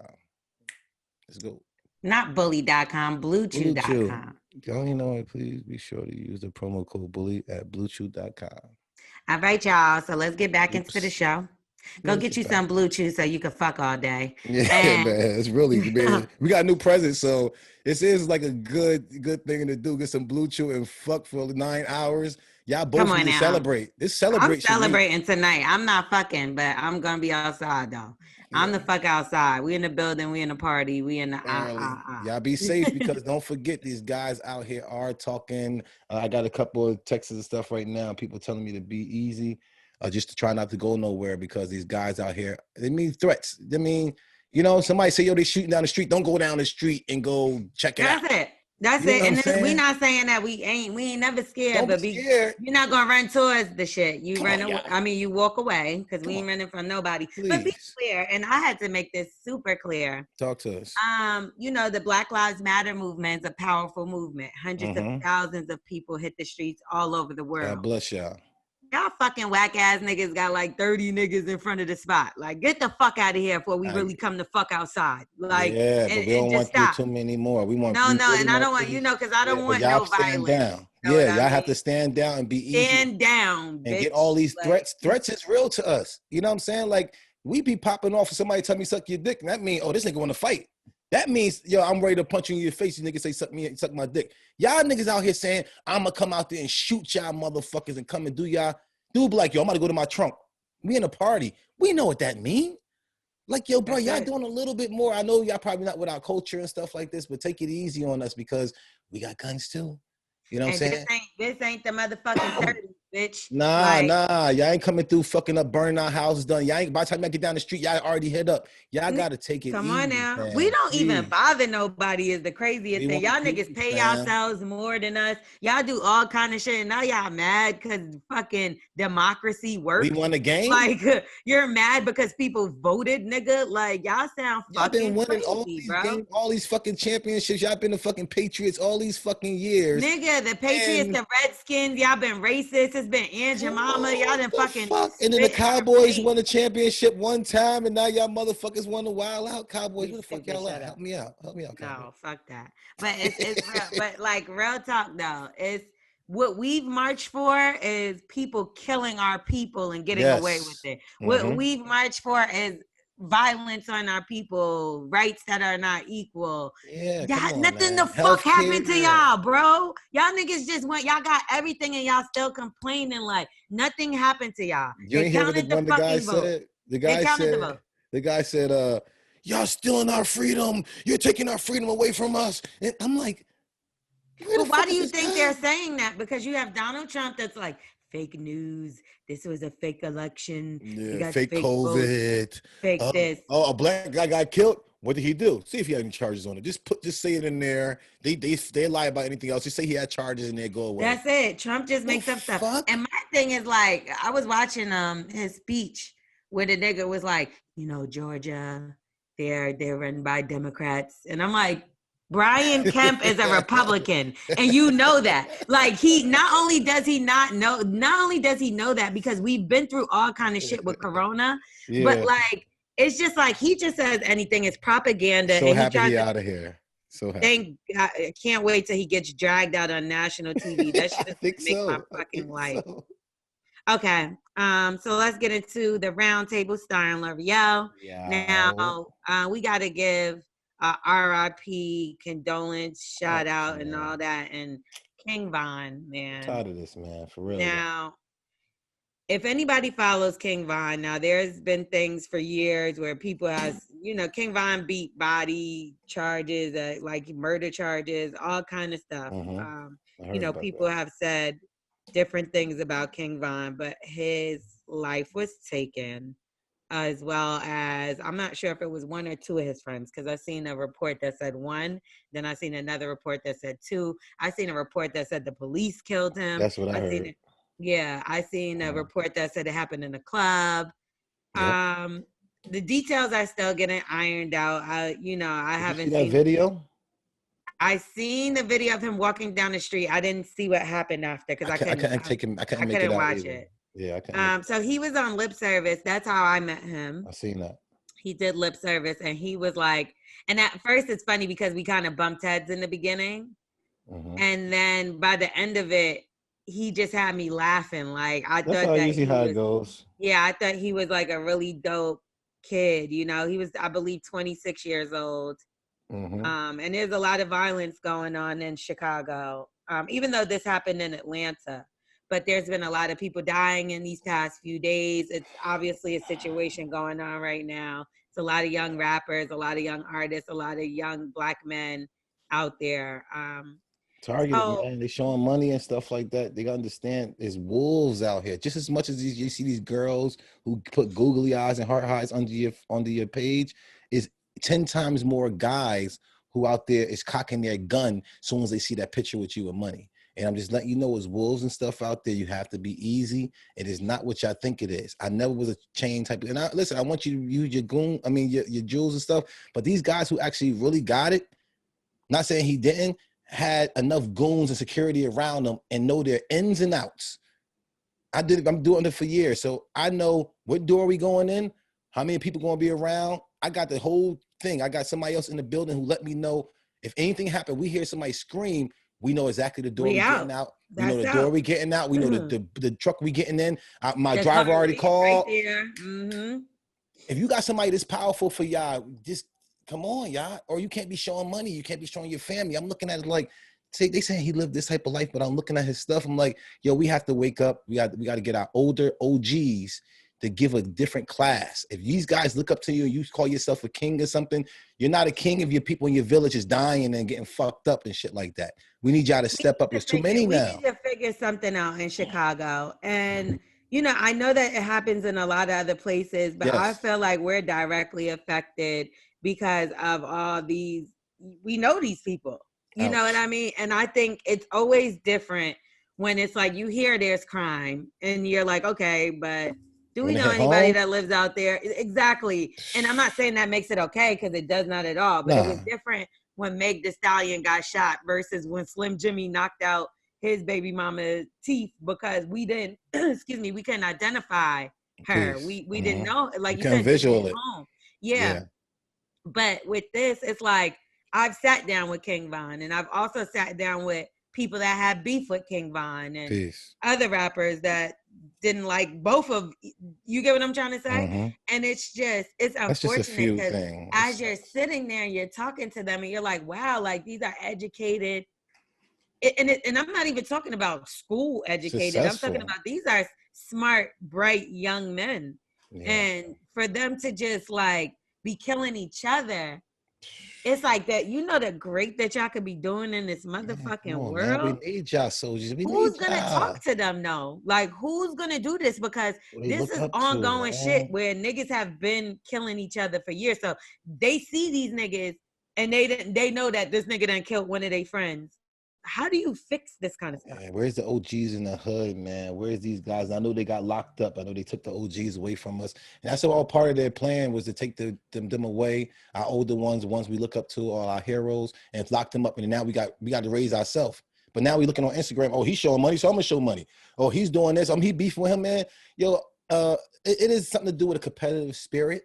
Let's go. Not bully.com, bluechew.com. Don't you know, please be sure to use the promo code BULLY at bluechew.com. All right, y'all. So let's get back into the show. Go get you some Blue Chew so you can fuck all day. Yeah, man. It's really, man. We got a new president, so this is like a good thing to do. Get some Blue Chew and fuck for 9 hours. Y'all both need to celebrate. This celebration. I'm celebrating tonight. I'm not fucking, but I'm gonna be outside though. Yeah. I'm the fuck outside. We in the building. We in the party. We in the Y'all be safe because don't forget these guys out here are talking. I got a couple of texts and stuff right now. People telling me to be easy. Just to try not to go nowhere because these guys out here, they mean threats. They mean, you know, somebody say, yo, they shooting down the street. Don't go down the street and go check it out. That's it. That's You know it. what I'm And we saying? not saying that we ain't never scared, Don't be but scared. you're not gonna run towards the shit. You Come run on, away. y'all. I mean, you walk away because we Come ain't on, running from nobody. But be please. clear, and I had to make this super clear. Talk to us. The Black Lives Matter movement is a powerful movement. Hundreds of Mm-hmm. thousands of people hit the streets all over the world. God bless y'all. Y'all fucking whack ass niggas got like 30 niggas in front of the spot. Like, get the fuck out of here before we really come the fuck outside. Like, yeah, but we don't just want to do stop. too many more. We No, really and I don't want, because I don't want no stand violence. down. You know Yeah, what I y'all have mean? to stand down and be easy. Stand down, and bitch. get all these Like, threats. Threats is real to us. You know what I'm saying? Like, we be popping off for somebody tell me suck your dick, and that means, oh, this nigga want to fight. That means, yo, I'm ready to punch you in your face. You niggas say suck my dick. Y'all niggas out here saying, I'm gonna come out there and shoot y'all motherfuckers and come and do y'all. Dude be like, yo, I'm gonna go to my trunk. We in a party. We know what that mean. Like, yo, bro, y'all doing a little bit more. I know y'all probably not with our culture and stuff like this, but take it easy on us because we got guns too. You know what I'm saying? This ain't the motherfucking 30s, bitch. Nah, y'all ain't coming through fucking up, burning our houses done. Y'all ain't, by the time I get down the street, y'all already hit up. Y'all gotta take it easy. Come on now. Man. We don't Please. even bother nobody is the craziest thing. Y'all niggas pay yourselves more than us. Y'all do all kind of shit. And now y'all mad because fucking democracy works. We won a game? Like, you're mad because people voted, nigga. Like, y'all sound fucking been winning crazy, all these bro. games, all these fucking championships. Y'all been the fucking Patriots all these fucking years. Nigga, the Patriots, the Redskins, y'all been racist. It's been Aunt Jemima. Y'all done fucking. And then the Cowboys won a championship one time, and now y'all motherfuckers want to wild out. Cowboys, where the fuck y'all at? Help me out. Cowboys. No, fuck that. But it's real, but like real talk though, it's what we've marched for is people killing our people and getting away with it. What we've marched for is violence on our people, rights that are not equal. Yeah, nothing the fuck happened to y'all, bro. Y'all niggas just went, y'all got everything and y'all still complaining like nothing happened to y'all. You ain't hear what the guy said? The guy said, y'all stealing our freedom. You're taking our freedom away from us. And I'm like, but why do you think they're saying that? Because you have Donald Trump that's like, fake news. This was a fake election. Yeah, fake COVID. Votes, fake this. Oh, a black guy got killed. What did he do? See if he had any charges on it. Just say it in there. They lie about anything else. Just say he had charges and they go away. That's it. Trump just makes up stuff. And my thing is like, I was watching his speech where the nigga was like, Georgia, they're run by Democrats, and I'm like, Brian Kemp is a Republican, and you know that. Like, he not only does he know that because we've been through all kind of shit with Corona, but like it's just like he just says anything. It's propaganda. So and happy he out of here. So happy. Thank God, I can't wait till he gets dragged out on national TV. That should make my fucking life. So. Okay, so let's get into the round table starring L'Oreal. Yeah. Now, we got to give RIP, condolence, shout out, and all that. And King Von, man. I'm tired of this, man, for real. Now, if anybody follows King Von, now there's been things for years where people King Von beat body charges, like murder charges, all kind of stuff. People have said different things about King Von, but his life was taken, as well as, I'm not sure if it was one or two of his friends, because I seen a report that said one, then I seen another report that said two. I seen a report that said the police killed him. That's what I heard. I seen a report that said it happened in a club. Yep. The details are still getting ironed out. I haven't seen that video. I seen the video of him walking down the street. I didn't see what happened after because I couldn't watch it. Yeah, I couldn't. So he was on lip service. That's how I met him. I seen that. He did lip service, and he was like, and at first it's funny because we kind of bumped heads in the beginning, and then by the end of it, he just had me laughing. Like That's usually how it goes. Yeah, I thought he was like a really dope kid. He was, I believe, 26 years old. And there's a lot of violence going on in Chicago, even though this happened in Atlanta, but there's been a lot of people dying in these past few days. It's obviously a situation going on right now. It's a lot of young rappers, a lot of young artists, a lot of young Black men out there. Targeted, man. They showing money and stuff like that. They gotta understand there's wolves out here. Just as much as you see these girls who put googly eyes and heart eyes under your page, is 10 times more guys who out there is cocking their gun as soon as they see that picture with you with money. And I'm just letting you know, as wolves and stuff out there, you have to be easy. It is not what y'all think it is. I never was a chain type of, and listen, I want you to use your goon, your jewels and stuff. But these guys who actually really got it, not saying he didn't, had enough goons and security around them and know their ins and outs. I'm doing it for years. So I know what door we going in, how many people going to be around. I got the whole thing. I got somebody else in the building who let me know if anything happened, we hear somebody scream, we know exactly the door we getting out. We know the door we getting out. We know the truck we getting in. My driver already called. Right there. Mm-hmm. If you got somebody that's powerful for y'all, just come on, y'all. Or you can't be showing money. You can't be showing your family. I'm looking at it like, they saying he lived this type of life, but I'm looking at his stuff. I'm like, yo, we have to wake up. We got to get our older OGs to give a different class. If these guys look up to you and you call yourself a king or something, you're not a king if your people in your village is dying and getting fucked up and shit like that. We need y'all to step up. There's too many now. We need to figure something out in Chicago. And, you know, I know that it happens in a lot of other places, but I feel like we're directly affected because of all these, we know these people. You know what I mean? And I think it's always different when it's like you hear there's crime and you're like, okay, but do we know anybody that lives out there? Exactly. And I'm not saying that makes it okay, because it does not at all. But it was different when Meg Thee Stallion got shot versus when Slim Jimmy knocked out his baby mama's teeth because we didn't, excuse me, we couldn't identify her. We didn't know. Like you said, visual it. Yeah. But with this, it's like, I've sat down with King Von, and I've also sat down with people that had beef with King Von and other rappers that didn't like both of, you get what I'm trying to say? And it's unfortunate because as you're sitting there and you're talking to them and you're like, wow, like these are educated. And I'm not even talking about school educated. I'm talking about these are smart, bright young men. And for them to just like be killing each other, it's like that, you know, the great that y'all could be doing in this motherfucking world. Man, we need y'all soldiers. Who's gonna talk to them though? Like, who's gonna do this? Because this is ongoing shit where niggas have been killing each other for years. So they see these niggas and they know that this nigga done killed one of their friends. How do you fix this kind of stuff? Man, where's the OGs in the hood, man? Where's these guys? I know they got locked up. I know they took the OGs away from us. And that's all part of their plan was to take them away, our older ones we look up to, all our heroes, and lock them up. And now we got to raise ourselves. But now we looking on Instagram. Oh, he's showing money, so I'm going to show money. Oh, he's doing this. He beefing with him, man. Yo, it is something to do with a competitive spirit.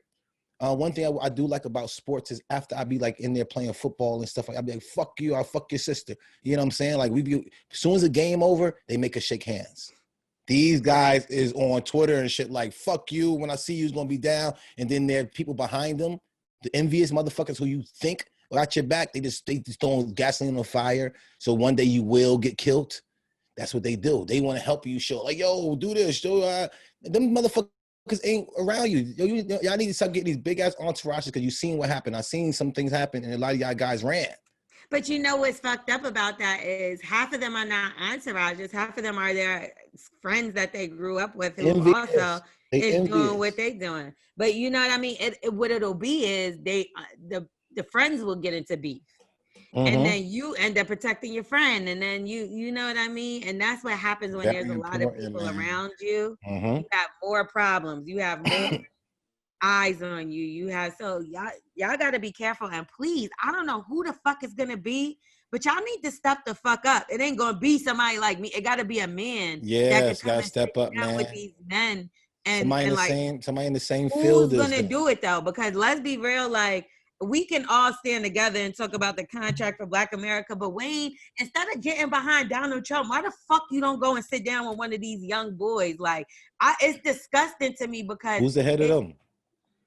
One thing I do like about sports is after I be like in there playing football and stuff, I'll be like, fuck you, I'll fuck your sister. You know what I'm saying? Like as soon as the game over, they make us shake hands. These guys is on Twitter and shit like, fuck you, when I see you, it's gonna be down. And then there are people behind them, the envious motherfuckers who you think got your back, they just throwing gasoline on fire. So one day you will get killed. That's what they do. They want to help you show like, yo, do this. Show them motherfuckers ain't around you. Y'all need to start getting these big ass entourages because you've seen what happened. I've seen some things happen and a lot of y'all guys ran. But you know what's fucked up about that is half of them are not entourages. Half of them are their friends that they grew up with who also is doing what they doing. But you know what I mean? What it'll be is the friends will get into beef. And then you end up protecting your friend, and then you know what I mean? And that's what happens when there's a lot of people around you. You have more problems. You have more eyes on you. You have, so y'all got to be careful. And please, I don't know who the fuck is going to be, but y'all need to step the fuck up. It ain't going to be somebody like me. It got to be a man. Yeah, got to step up, man. With these men. Somebody in the same field. Who's going to do it though? Because let's be real, like, we can all stand together and talk about the contract for Black America, but Wayne, instead of getting behind Donald Trump, why the fuck you don't go and sit down with one of these young boys? Like, it's disgusting to me because who's the head of them?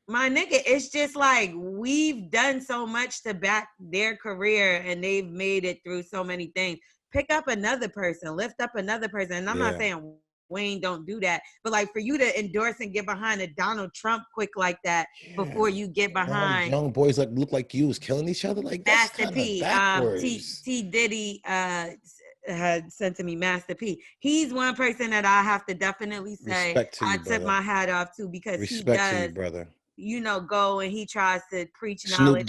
My nigga, it's just like we've done so much to back their career and they've made it through so many things. Pick up another person, lift up another person. And I'm not saying Wayne don't do that, but like for you to endorse and get behind a Donald Trump quick like that before you get behind young boys that look like you is killing each other, like that's Master P. T Diddy had sent to me Master P. He's one person that I have to definitely say I tip my hat off to because he does, brother. You know, go and he tries to preach knowledge.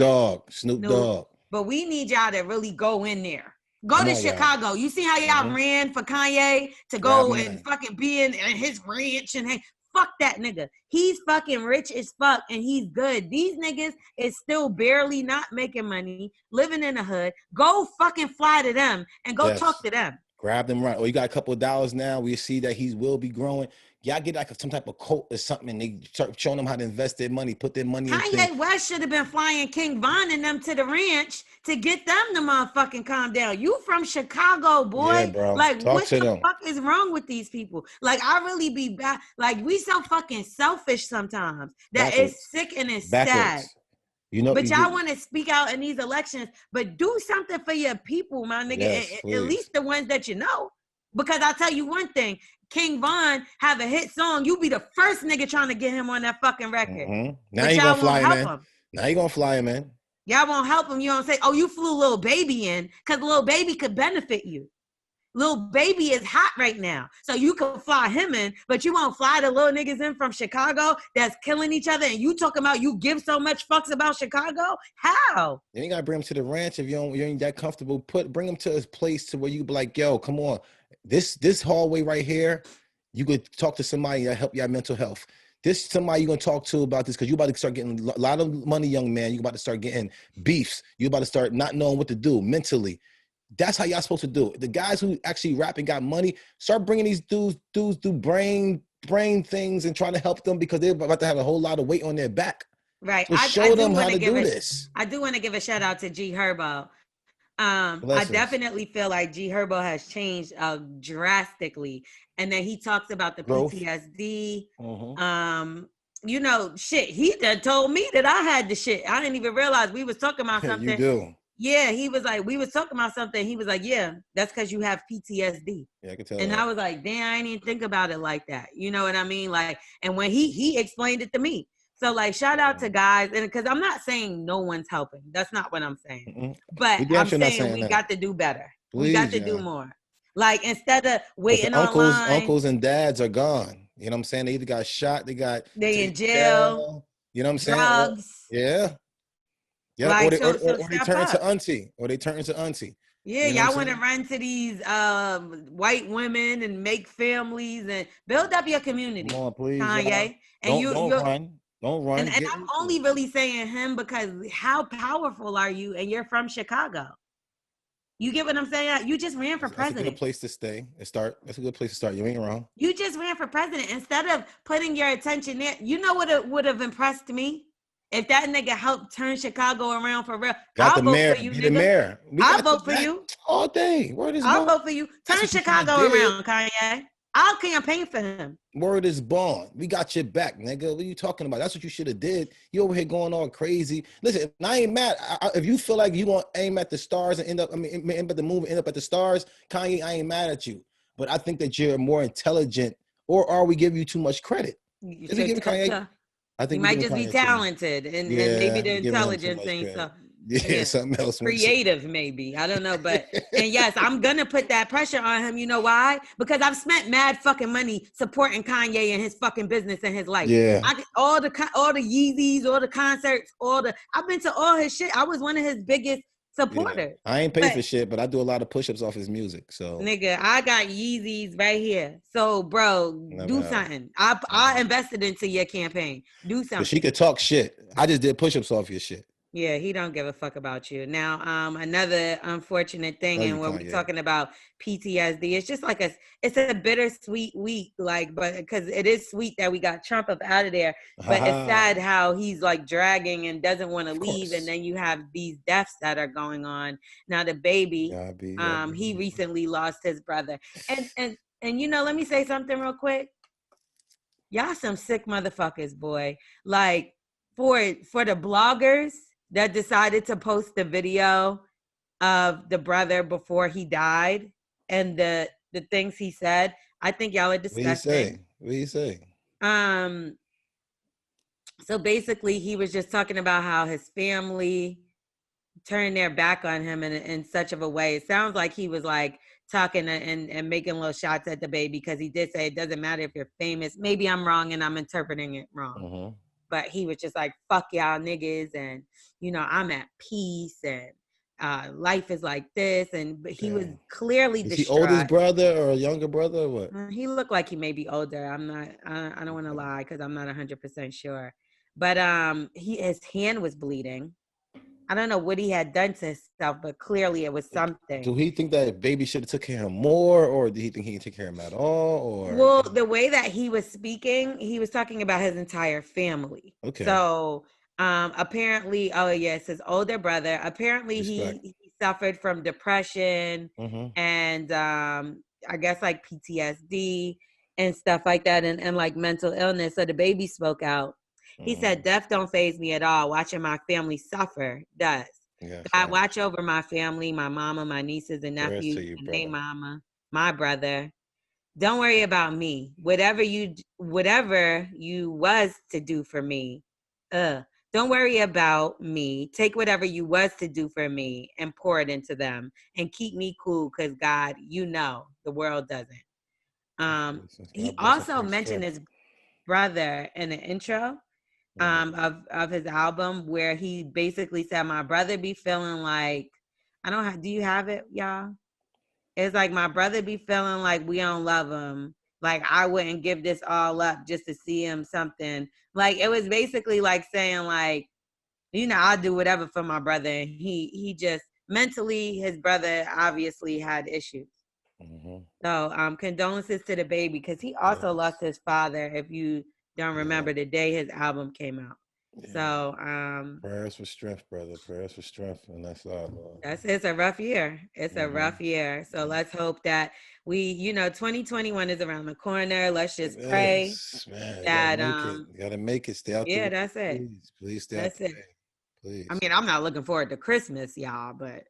Snoop Dogg. But we need y'all to really go in there. Go Come to on, y'all. Chicago. You see how y'all ran for Kanye to Grab go him and in. fucking be in his ranch and hey, fuck that nigga. He's fucking rich as fuck and he's good. These niggas is still barely not making money, living in the hood. Go fucking fly to them and go talk to them. Grab them right. Or you got a couple of dollars now. We see that he will be growing. Y'all get like some type of quote or something and they start showing them how to invest their money, put their money in things. Kanye West should have been flying King Von and them to the ranch to get them to motherfucking calm down. You from Chicago, boy. Yeah, bro. Like, Talk what to the them. fuck is wrong with these people? Like, I really be bad. Like, we so fucking selfish sometimes that it's sick and it's sad. You know, but y'all want to speak out in these elections, but do something for your people, my nigga. Yes, at least the ones that you know. Because I'll tell you one thing, King Von have a hit song. You be the first nigga trying to get him on that fucking record. Now you gonna fly him, man. Now you gonna fly him, man. Y'all won't help him. You don't say, oh, you flew Lil Baby in, because Lil Baby could benefit you. Lil Baby is hot right now. So you can fly him in, but you won't fly the little niggas in from Chicago that's killing each other, and you talking about you give so much fucks about Chicago? How? You ain't gotta bring him to the ranch if you ain't that comfortable. Bring him to a place to where you be like, yo, come on. This hallway right here, you could talk to somebody that help your mental health. This somebody you're gonna talk to about this because you about to start getting a lot of money, young man. You about to start getting beefs. You about to start not knowing what to do mentally. That's how y'all supposed to do it. The guys who actually rap and got money, start bringing these dudes do brain things and trying to help them because they're about to have a whole lot of weight on their back. Right. So show them how to do this. I do want to give a shout out to G Herbo. I definitely feel like G Herbo has changed drastically. And then he talks about the growth. PTSD. You know, shit, he done told me that I had the shit. I didn't even realize we was talking about something. You do. Yeah, he was like, we was talking about something. He was like, yeah, that's because you have PTSD. Yeah, I can tell. And I was like, damn, I didn't even think about it like that. You know what I mean? Like, and when he explained it to me. So like, shout out to guys, and because I'm not saying no one's helping. That's not what I'm saying. But I'm saying we got to do better. We got to do more. Like instead of waiting online. Uncles and dads are gone. You know what I'm saying? They either got shot, they in jail. You know what I'm saying? Drugs. Yeah. Yeah. Like, or they turn into auntie. Yeah, y'all want to run to these white women and make families and build up your community. Come on, please, Kanye. And don't run. And I'm only really saying him because how powerful are you? And you're from Chicago. You get what I'm saying? You just ran for president. That's a good place to stay and start. That's a good place to start. You ain't wrong. You just ran for president. Instead of putting your attention there, you know what would have impressed me? If that nigga helped turn Chicago around for real, I'll vote for you, nigga. The mayor. I'll vote for you. All day. I'll vote for you. Turn Chicago around, Kanye. I'll campaign for him. Word is bond. We got your back, nigga. What are you talking about? That's what you should have did. You over here going all crazy. Listen, I ain't mad. If you feel like you gonna aim at the stars and end up at the movie, end up at the stars, Kanye, I ain't mad at you. But I think that you're more intelligent, or are we giving you too much credit? I think he might just be talented and maybe the intelligence ain't so. Yeah, something else. Creative, maybe. I don't know. But, and yes, I'm going to put that pressure on him. You know why? Because I've spent mad fucking money supporting Kanye and his fucking business and his life. Yeah. All the Yeezys, all the concerts, I've been to all his shit. I was one of his biggest supporters. Yeah. I ain't paid for shit, but I do a lot of push-ups off his music. So, nigga, I got Yeezys right here. So, bro, do something. I invested into your campaign. Do something. But she could talk shit. I just did push-ups off your shit. Yeah, he don't give a fuck about you. Now, another unfortunate thing, and when we're talking about PTSD, it's just like it's a bittersweet week, like, but because it is sweet that we got Trump up out of there, but it's sad how he's like dragging and doesn't want to leave, and then you have these deaths that are going on. Now the baby, he recently lost his brother, and you know, let me say something real quick. Y'all some sick motherfuckers, boy. Like for the bloggers that decided to post the video of the brother before he died and the things he said, I think y'all are disgusting. What do you say? So basically he was just talking about how his family turned their back on him in such of a way. It sounds like he was like talking and making little shots at the baby, because he did say it doesn't matter if you're famous. Maybe I'm wrong and I'm interpreting it wrong. But he was just like, fuck y'all niggas, and, you know, I'm at peace, and life is like this, but he was Damn. clearly Is he distraught. oldest brother or a younger brother or what? He looked like he may be older. I don't want to lie because I'm not 100% sure. But his hand was bleeding. I don't know what he had done to himself, but clearly it was something. Do he think that baby should have took care of him more, or do he think he can take care of him at all? Or well, the way that he was speaking, he was talking about his entire family. Okay. So apparently, oh yes, his older brother. Apparently, he suffered from depression and I guess like PTSD and stuff like that, and like mental illness. So the baby spoke out. He said, "Death don't faze me at all. Watching my family suffer does. Yeah, God watch over my family, my mama, my nieces and nephews, you, and they mama, my brother. Don't worry about me. Whatever you was to do for me, don't worry about me. Take whatever you was to do for me and pour it into them and keep me cool, because God, the world doesn't." He also mentioned his brother in the intro of his album, where he basically said, my brother be feeling like, do you have it, y'all? It's like, my brother be feeling like we don't love him. Like, I wouldn't give this all up just to see him something. Like, it was basically like saying, like, I'll do whatever for my brother. And he just mentally, his brother obviously had issues. So condolences to the baby, because he also lost his father, if you don't remember, the day his album came out. Yeah. So prayers for strength, brother. Prayers for strength, and that's all. It's a rough year. It's a rough year. So let's hope that 2021 is around the corner. Let's just pray that you gotta make it. Stay out there. Yeah, that's it. Please stay out there. Please. I mean, I'm not looking forward to Christmas, y'all, but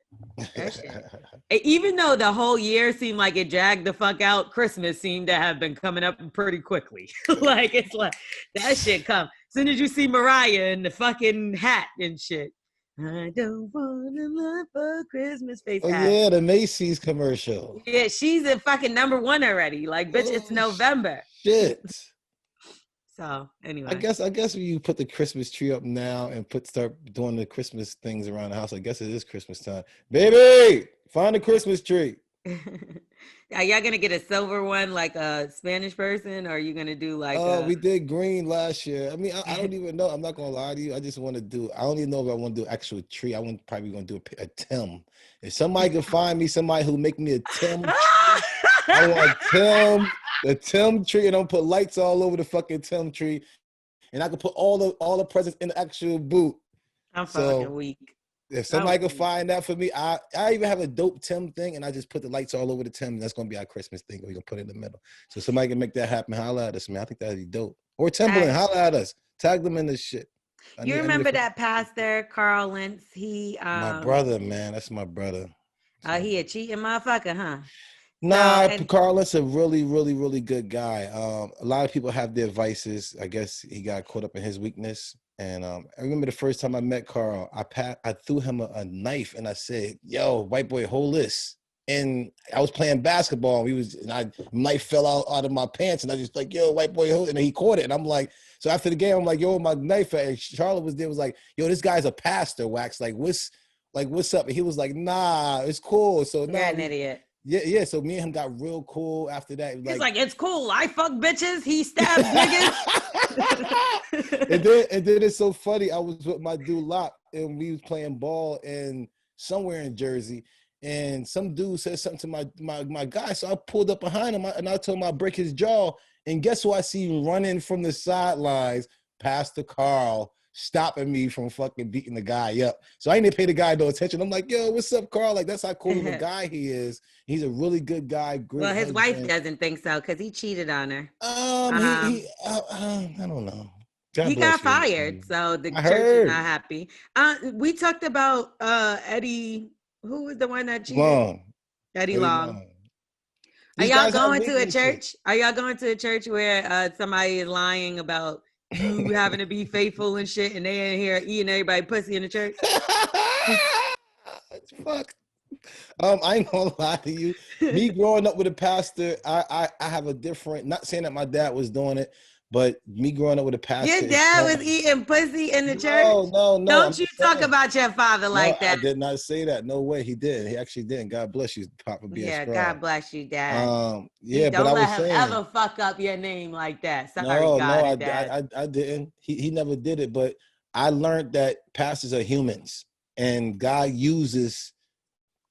that shit. Even though the whole year seemed like it dragged the fuck out, Christmas seemed to have been coming up pretty quickly. Like, it's like, that shit come. As soon as you see Mariah in the fucking hat and shit. I don't want to love for Christmas face. Oh, yeah, the Macy's commercial. Yeah, she's in fucking #1 already. Like, bitch, it's November. Shit. So anyway, I guess when you put the Christmas tree up now and start doing the Christmas things around the house, I guess it is Christmas time. Baby, find the Christmas tree. Are y'all gonna get a silver one like a Spanish person, or are you gonna do like? We did green last year. I mean, I don't even know. I'm not gonna lie to you. I just want to do. I don't even know if I want to do actual tree. Probably gonna do a Tim. If somebody can find me somebody who make me a Tim, I want Tim. The Tim tree, and I'm put lights all over the fucking Tim tree, and I can put all the presents in the actual boot. I'm fucking weak. If somebody can find that for me, I even have a dope Tim thing, and I just put the lights all over the Tim, and that's gonna be our Christmas thing. We're gonna put it in the middle. So somebody can make that happen. Holla at us, man. I think that'd be dope. Or Timberland, holla at us. Tag them in this shit. You remember that pastor, Carl Lentz? My brother, man. That's my brother. He a cheating motherfucker, huh? Nah, Carl's a really, really, really good guy. A lot of people have their vices. I guess he got caught up in his weakness. And I remember the first time I met Carl, I threw him a knife and I said, "Yo, white boy, hold this." And I was playing basketball. And knife fell out of my pants, and I just like, "Yo, white boy, hold it." And he caught it. And I'm like, so after the game, I'm like, "Yo, my knife." And Charlotte was there, was like, "Yo, this guy's a pastor, Wax. Like, what's up?" And he was like, "Nah, it's cool." So now, an idiot. Yeah. So me and him got real cool after that. He's like, "It's cool. I fuck bitches. He stabs niggas." and then it's so funny. I was with my dude Locke, and we was playing ball in somewhere in Jersey, and some dude said something to my guy. So I pulled up behind him, and I told him I'd break his jaw. And guess who I see running from the sidelines? Pastor Carl, stopping me from fucking beating the guy up. So I didn't pay the guy no attention. I'm like, "Yo, what's up, Carl?" Like, that's how cool of a guy he is. He's a really good guy. Great well, his husband. wife doesn't think so because he cheated on her. I don't know. He got fired, so the church is not happy. We talked about Eddie. Who was the one that cheated? Eddie Long. Are y'all going to a church? Are y'all going to a church where somebody is lying about you having to be faithful and shit, and they in here eating everybody pussy in the church? Fuck. I ain't gonna lie to you. Me growing up with a pastor, I have a different. Not saying that my dad was doing it, But me growing up with a pastor, Your dad was eating pussy in the church? No. Don't you talk about your father like that. I did not say that. No way. He did. He actually didn't. God bless you, Papa. Yeah, God bless you, Dad. Yeah, don't but I let was him saying, ever fuck up your name like that. Sorry, no, God and Dad. I didn't. He never did it. But I learned that pastors are humans, and God uses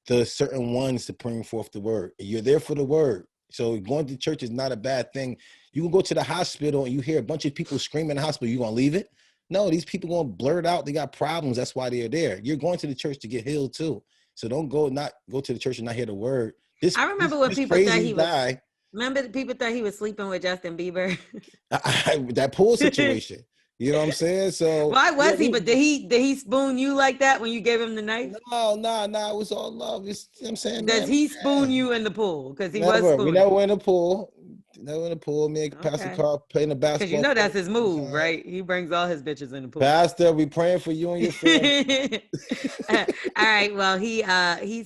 the certain ones to bring forth the word. You're there for the word. So going to church is not a bad thing. You can go to the hospital and you hear a bunch of people screaming in the hospital. You gonna leave it? No, these people gonna blurt out. They got problems. That's why they're there. You're going to the church to get healed too. So don't go to the church and not hear the word. I remember when people thought he was. Guy, remember people thought he was sleeping with Justin Bieber. That pool situation. You know what I'm saying? So why was he? But did he spoon you like that when you gave him the knife? No. It was all love. It's, you know what I'm saying? Does he spoon you in the pool? Because he was spooning. We never went in the pool. Never in the pool. Me and Pastor Carl playing the basketball. Because you know that's his move, right? He brings all his bitches in the pool. Pastor, we praying for you and your family. All right. Well, he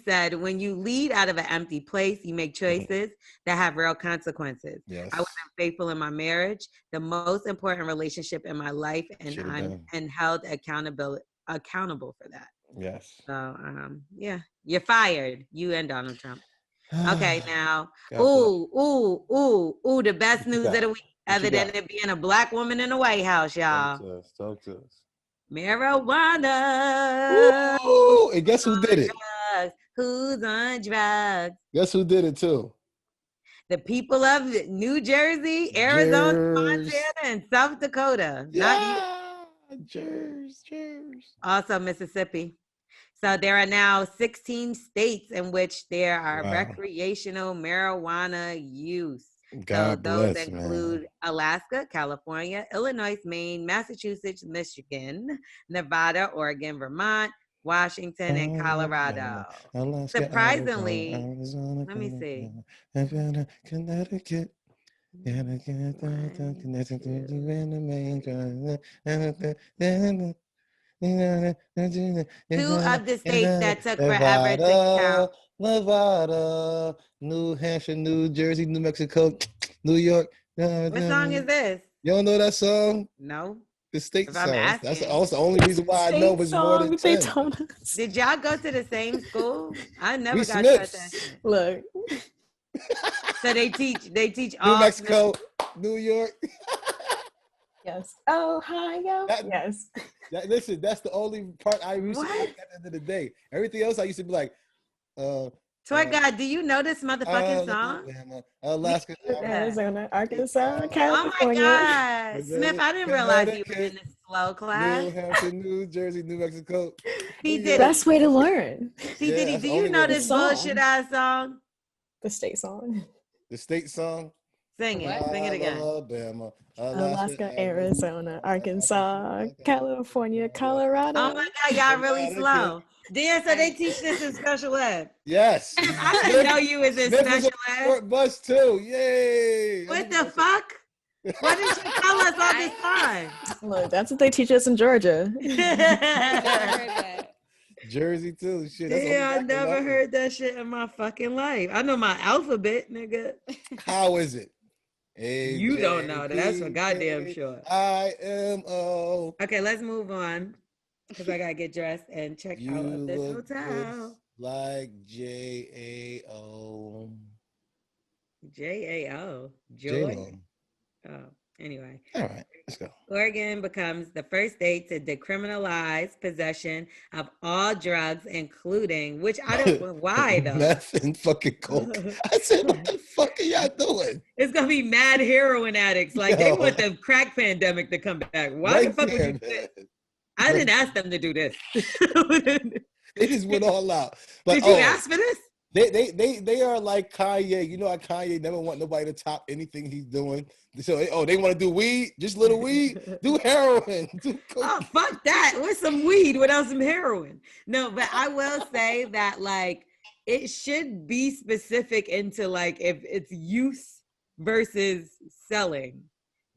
said, when you lead out of an empty place, you make choices that have real consequences. Yes. I wasn't faithful in my marriage, the most important relationship in my life, and I'm held accountable for that. Yes. So yeah, you're fired. You and Donald Trump. Okay, now, the best news of the week, other than it being a black woman in the White House, y'all. Talk to us. Marijuana. Ooh, and guess who did it? Who's on drugs? Guess who did it too? The people of New Jersey, Arizona, Montana, and South Dakota. Also Mississippi. So there are now 16 states in which there are recreational marijuana use. God those bless, include Alaska, California, Illinois, Maine, Massachusetts, Michigan, Nevada, Oregon, Vermont, Washington, and Colorado. Alaska, surprisingly, Arizona, let me see. Connecticut. Two of the states that took forever to count. Nevada, New Hampshire, New Jersey, New Mexico, New York. What song is this? You don't know that song? No. The state song. That's asking. the only reason why I know it's more than 10. Did y'all go to the same school? I never got Smiths. that shit. Look. So they teach New Mexico, New York. Yes. Ohio. Yes. Listen, that's the only part I used to like at the end of the day. Everything else I used to be like, Toy God, do you know this motherfucking song? Alaska, Arizona, Arkansas, California. Oh my God. Smith, I didn't realize you were in this slow class. New Hampshire, New Jersey, New Mexico. He did Best way to learn. Do you know this bullshit ass song? The state song. The state song? Sing it. Sing it again. Alabama, Alaska, Arizona, Arkansas, California, Colorado. Oh my God, y'all really slow. Damn, so they teach this in special ed. Yes. I didn't know you was in special ed. Short bus too. Yay. What the fuck? Why didn't you tell us all this time? Look, that's what they teach us in Georgia. Jersey too. Shit. Yeah, I never heard that shit in my fucking life. I know my alphabet, nigga. How is it? You don't know. That's for goddamn sure. IMO. Okay, let's move on. Because I gotta get dressed and check out of this hotel. Like JAO. JAO. Joy. Oh, anyway. All right, let's go. Oregon becomes the first state to decriminalize possession of all drugs, including, which I don't know why though. Meth and fucking coke. I said, what the fuck are y'all doing? It's gonna be mad heroin addicts. Like they want the crack pandemic to come back. Why the fuck would you do this? I didn't ask them to do this. They just went all out. Like, did you ask for this? They are like Kanye. You know how Kanye never want nobody to top anything he's doing. So they want to do weed, just little weed, do heroin. Do oh, fuck that. What's some weed without some heroin? No, but I will say that like it should be specific into like if it's use versus selling.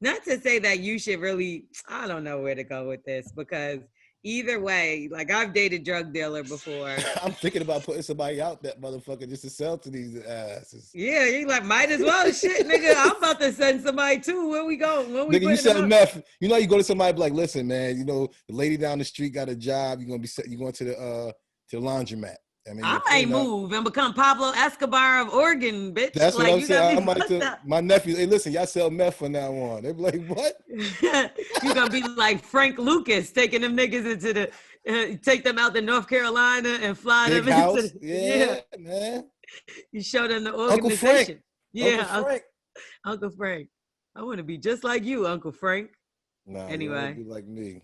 Not to say that you should really, I don't know where to go with this because Either way, like I've dated drug dealer before. I'm thinking about putting somebody out that motherfucker just to sell to these asses. Yeah, you like might as well. Shit, nigga, I'm about to send somebody too. Where we go? When we Nigga, you putting them sell up? meth. You know, you go to somebody like, listen, man. You know, the lady down the street got a job. You're going to the laundromat. I mean, I might move and become Pablo Escobar of Oregon, bitch. That's like what I'm you saying. got I me might fucked up. my nephew. Hey, listen, y'all sell meth from now on. They be like, what? You gonna be like Frank Lucas, taking them niggas into the, take them out to North Carolina and fly Big them house. into Yeah, man. You show them the Uncle Frank. organization. Yeah, Uncle Frank. Uncle Frank. I want to be just like you, Uncle Frank. Nah, anyway, you want to be like me.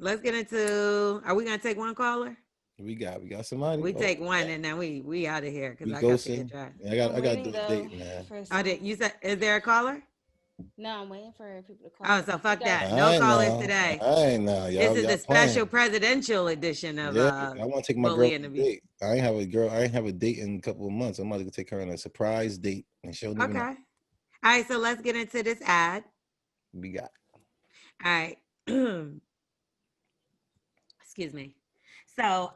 Let's get into. Are we gonna take one caller? We got somebody. We take one and then we out of here because I go got to get dressed. I got to do a date, man. You said, is there a caller? No, I'm waiting for people to call. Oh, so fuck that. No callers today. I ain't know. This is the special presidential edition of I want to take my girl on a date. I ain't have a date in a couple of months. I'm about to take her on a surprise date and she'll even know. All right, so let's get into this ad. We got. All right. Excuse me. So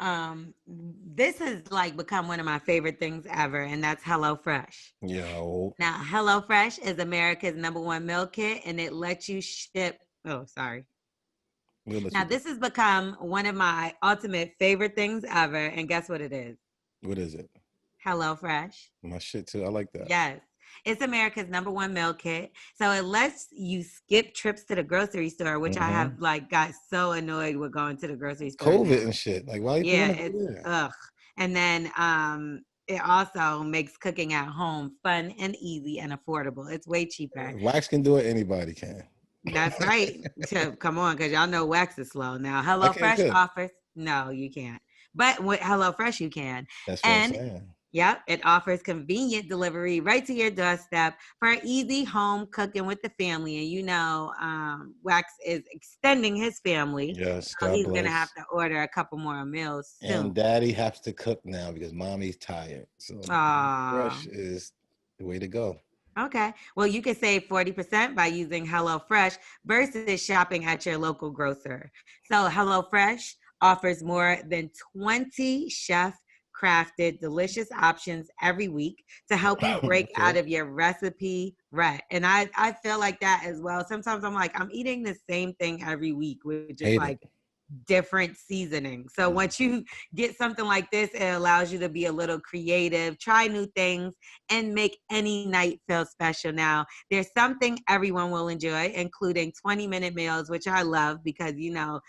this has like become one of my favorite things ever, and that's HelloFresh. Yo. Now, HelloFresh is America's #1 meal kit, and it lets you ship. Oh, sorry. Now, this has become one of my ultimate favorite things ever, and guess what it is? What is it? HelloFresh. My shit too. I like that. Yes. It's America's #1 meal kit. So it lets you skip trips to the grocery store, which I have like got so annoyed with going to the grocery store. COVID and shit. Like, why are you doing it's ugh. And then it also makes cooking at home fun and easy and affordable. It's way cheaper. Wax can do it, anybody can. That's right. Come on, because y'all know wax is slow. Now, HelloFresh offers, no, you can't. But with HelloFresh, you can. That's what I'm saying. Yep, it offers convenient delivery right to your doorstep for easy home cooking with the family. And you know, Wax is extending his family. Yes, so he's going to have to order a couple more meals soon. And daddy has to cook now because mommy's tired. So Fresh is the way to go. Okay. Well, you can save 40% by using HelloFresh versus shopping at your local grocer. So HelloFresh offers more than 20 chef-crafted delicious options every week to help you break out of your recipe rut. And I feel like that as well. Sometimes I'm like, I'm eating the same thing every week, which is different seasoning. So once you get something like this, it allows you to be a little creative, try new things, and make any night feel special. Now, there's something everyone will enjoy, including 20-minute meals, which I love because, you know,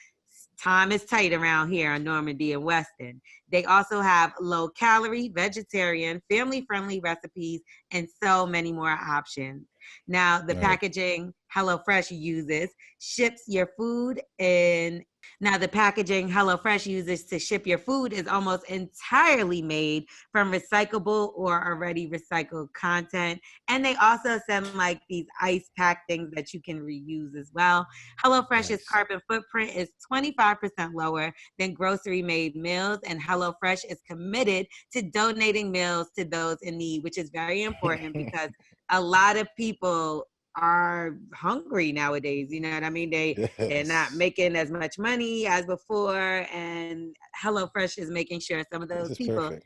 time is tight around here in Normandy and Weston. They also have low-calorie, vegetarian, family-friendly recipes, and so many more options. Now, the packaging HelloFresh uses ships your food in. Now, the packaging HelloFresh uses to ship your food is almost entirely made from recyclable or already recycled content. And they also send like these ice pack things that you can reuse as well. HelloFresh's carbon footprint is 25% lower than grocery-made meals, and HelloFresh is committed to donating meals to those in need, which is very important because a lot of people are hungry nowadays. You know what I mean? They're not making as much money as before, and HelloFresh is making sure some of those people,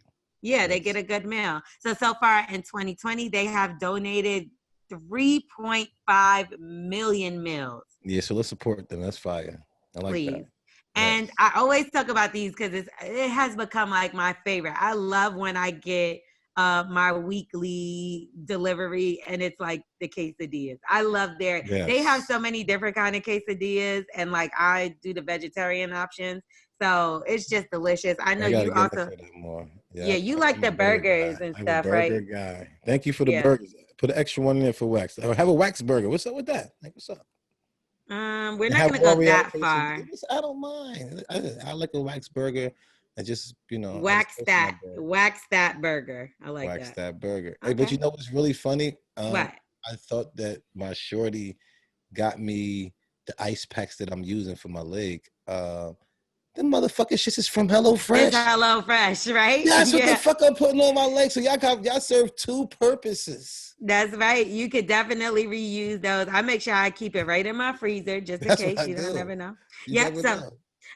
they get a good meal. So far in 2020, they have donated 3.5 million meals. Yeah, so let's support them. That's fire. I like that. And I always talk about these because it has become like my favorite. I love when I get my weekly delivery and it's like the quesadillas. I love they have so many different kind of quesadillas, and like I do the vegetarian options, so it's just delicious. I know you also more. You like the burgers and stuff, right? Burger guy. Thank you for the burgers. Put an extra one in there for Wax. Have a Wax burger. What's up with that? Like, what's up? We're not gonna go that far. I don't mind. I like a Wax burger. I just, wax that burger. I like wax that burger. Okay. Hey, but you know what's really funny? What? I thought that my shorty got me the ice packs that I'm using for my leg. The motherfucking shit is from Hello It's Fresh. Hello Fresh, right? That's what the fuck I'm putting on my legs. So y'all serve two purposes. That's right. You could definitely reuse those. I make sure I keep it right in my freezer just in case. You don't never know. Yep. So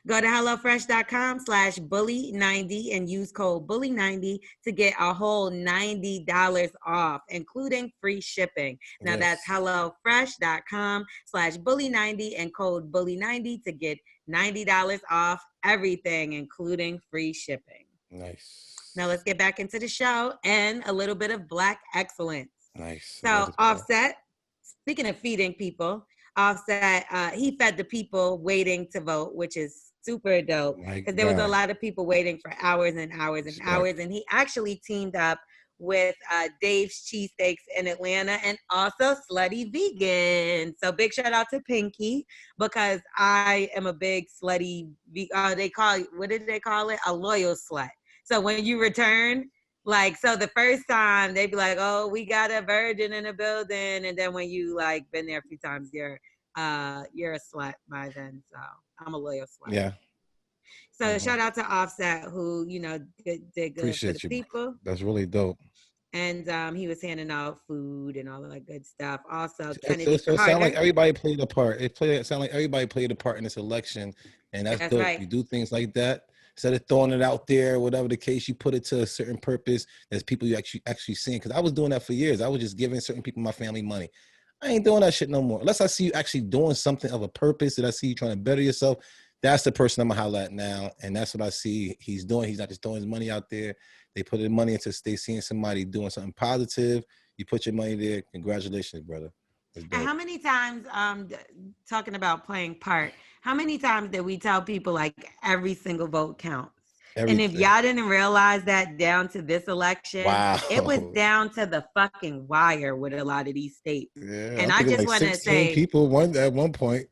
go to HelloFresh.com/bully90 and use code bully90 to get a whole $90 off, including free shipping. Now that's HelloFresh.com/bully90 and code bully90 to get $90 off everything, including free shipping. Nice. Now let's get back into the show and a little bit of Black excellence. Nice. So Offset, speaking of feeding people, Offset, he fed the people waiting to vote, which is super dope because there was a lot of people waiting for hours and hours and hours. And he actually teamed up with Dave's Cheesesteaks in Atlanta and also Slutty Vegan. So big shout out to Pinky because I am a big slutty, what did they call it? A loyal slut. So when you return, like, so the first time they'd be like, oh, we got a virgin in the building. And then when you like been there a few times, you're a slut by then. So I'm a loyal slut. Yeah. So shout out to Offset who, did good Appreciate for the people. That's really dope. And he was handing out food and all that good stuff. Also, Kennedy so it sounds like everybody played a part. It sounded like everybody played a part in this election. And that's dope. Right. You do things like that. Instead of throwing it out there, whatever the case, you put it to a certain purpose. There's people you actually seeing. Because I was doing that for years. I was just giving certain people in my family money. I ain't doing that shit no more. Unless I see you actually doing something of a purpose, that I see you trying to better yourself, that's the person I'm going to holler at now. And that's what I see he's doing. He's not just throwing his money out there. They put the money into they seeing somebody doing something positive. You put your money there. Congratulations, brother. And how many times, talking about playing part, how many times did we tell people like every single vote counts? Everything. And if y'all didn't realize that down to this election, it was down to the fucking wire with a lot of these states. Yeah, and I just want to say people won at one point.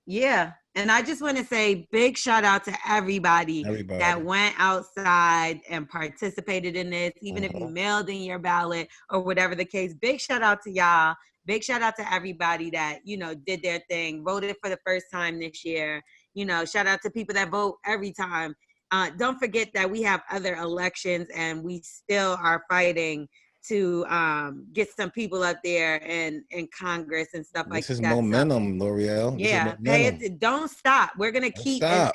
Yeah. And I just want to say big shout out to everybody that went outside and participated in this, even if you mailed in your ballot or whatever the case. Big shout out to y'all. Big shout out to everybody that, did their thing, voted for the first time this year. Shout out to people that vote every time. Don't forget that we have other elections and we still are fighting to get some people up there in Congress and stuff like that. This is momentum, L'Oreal. Yeah, pay it. Don't stop. We're gonna keep. And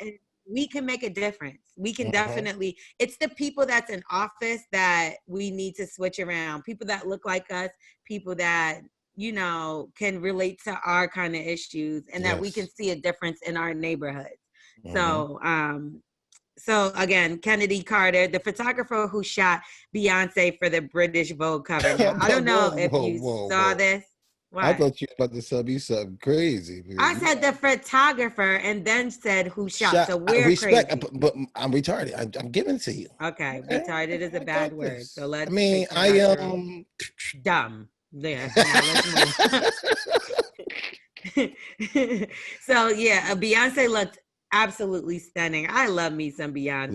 we can make a difference. We can definitely. It's the people that's in office that we need to switch around. People that look like us. People that can relate to our kind of issues, and that we can see a difference in our neighborhoods. So again, Kennedy Carter, the photographer who shot Beyonce for the British Vogue cover. Now, I don't know if you saw this. What? I thought you were about to tell me something crazy. I said the photographer and then said who shot. So we're crazy. But I'm retarded. I'm giving it to you. Okay, retarded is a bad word. So let's. I am dumb. Yeah. Let's move. So yeah, Beyonce looked absolutely stunning. I love me some Beyonce.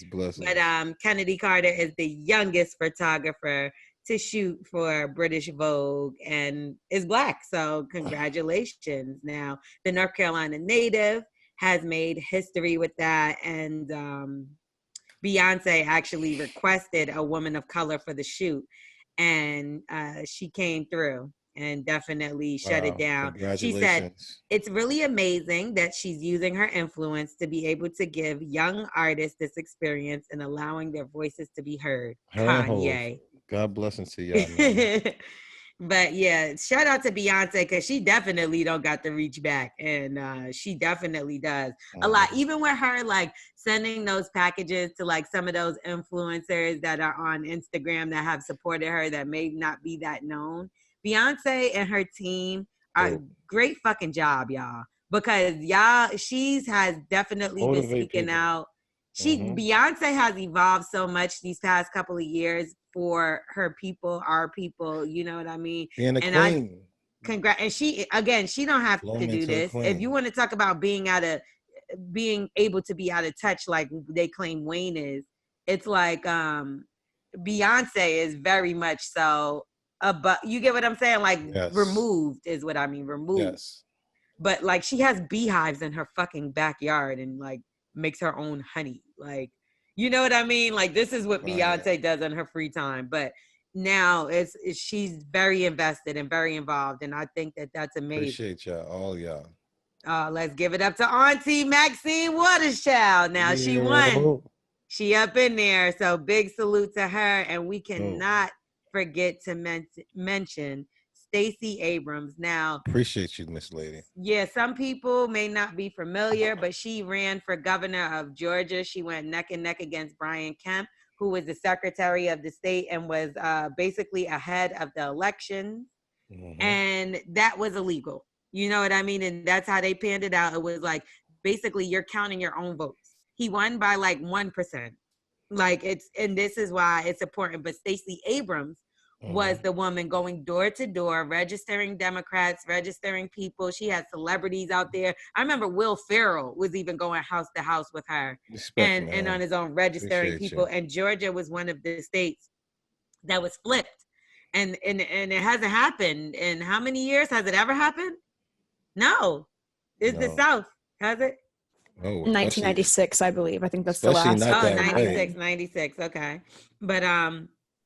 Blessings. But Kennedy Carter is the youngest photographer to shoot for British Vogue and is Black. So congratulations. Now, the North Carolina native has made history with that. And Beyonce actually requested a woman of color for the shoot. And she came through and definitely shut it down. She said, it's really amazing that she's using her influence to be able to give young artists this experience and allowing their voices to be heard. Kanye. God blessings to y'all. But yeah, shout out to Beyonce because she definitely don't got to reach back. And she definitely does a lot. Even with her like sending those packages to like some of those influencers that are on Instagram that have supported her that may not be that known. Beyonce and her team are great fucking job, y'all. Because she has definitely been speaking out. Beyonce has evolved so much these past couple of years for her people, our people, you know what I mean? And the queen. And she don't have to do this. If you want to talk about being able to be out of touch like they claim Wayne is, it's like Beyonce is very much so. But you get what I'm saying? Like removed is what I mean. Removed. Yes. But like she has beehives in her fucking backyard and like makes her own honey. Like, you know what I mean? Like, this is what Beyonce does in her free time. But now she's very invested and very involved. And I think that that's amazing. Appreciate y'all, all y'all. Let's give it up to Auntie Maxine Waterschild. Now she won. She up in there. So big salute to her. And we cannot forget to mention Stacey Abrams. Now, appreciate you, Miss Lady. Yeah, some people may not be familiar, but she ran for governor of Georgia. She went neck and neck against Brian Kemp, who was the secretary of the state and was basically ahead of the election. And that was illegal. You know what I mean? And that's how they panned it out. It was like, basically, you're counting your own votes. He won by like 1%. Like, and this is why it's important. But Stacey Abrams was the woman going door to door, registering Democrats, registering people. She had celebrities out there. I remember Will Ferrell was even going house to house with her and on his own registering people. And Georgia was one of the states that was flipped. And it hasn't happened. In how many years? Has it ever happened? No. It's the South. Has it? Oh, 1996, I believe. I think that's the last. Not that 96. Okay. But